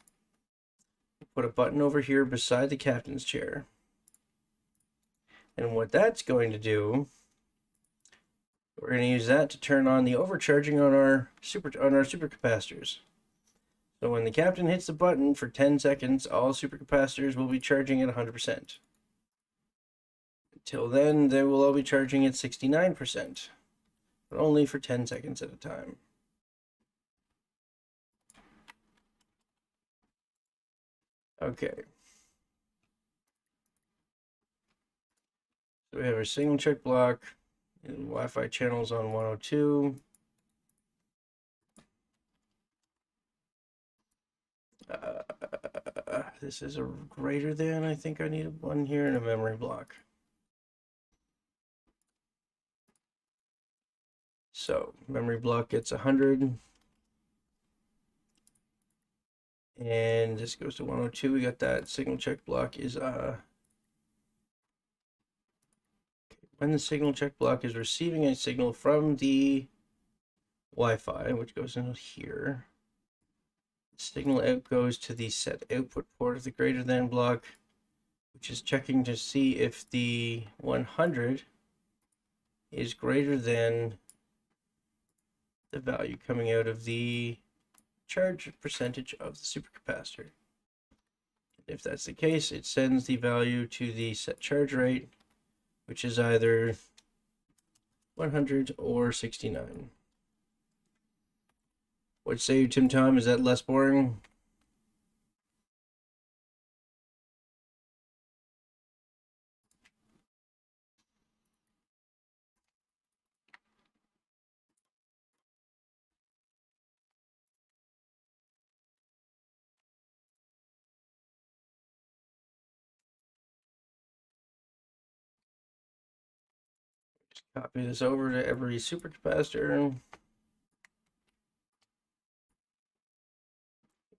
Put a button over here beside the captain's chair. And what that's going to do, we're going to use that to turn on the overcharging on our supercapacitors. So when the captain hits the button for 10 seconds, all supercapacitors will be charging at 100%. Until then, they will all be charging at 69%, but only for 10 seconds at a time. Okay. So we have our signal check block and Wi-Fi channels on 102. This is a greater than. I think I need one here in a memory block. So memory block gets 100. And this goes to 102. We got that. Signal check block is when the signal check block is receiving a signal from the Wi-Fi, which goes in here, the signal out goes to the set output port of the greater than block, which is checking to see if the 100 is greater than the value coming out of the charge percentage of the supercapacitor. If that's the case, it sends the value to the set charge rate, which is either 100 or 69. What say you, Tim Tom? Is that less boring? Copy this over to every supercapacitor.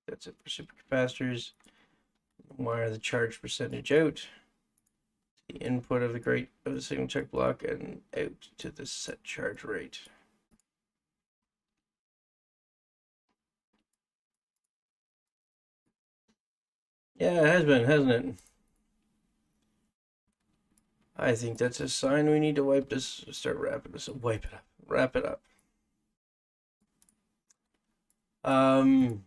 That's it for supercapacitors. Wire the charge percentage out to the input of the signal check block and out to the set charge rate. Yeah, it has been, hasn't it? I think that's a sign we need to wipe this, start wrapping this up, wipe it up, wrap it up. I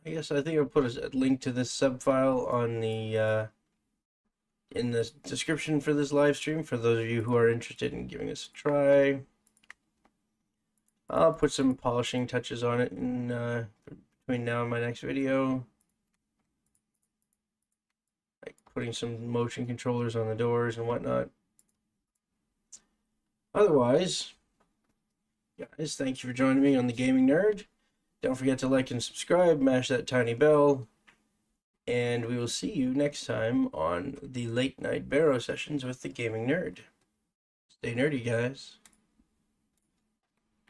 guess I think I'll put a link to this sub file on the in the description for this live stream for those of you who are interested in giving this a try. I'll put some polishing touches on it in between now and my next video, like putting some motion controllers on the doors and whatnot. Otherwise, guys, thank you for joining me on The Gaming Nerd. Don't forget to like and subscribe, mash that tiny bell, and we will see you next time on the late night Baro sessions with The Gaming Nerd. Stay nerdy, guys.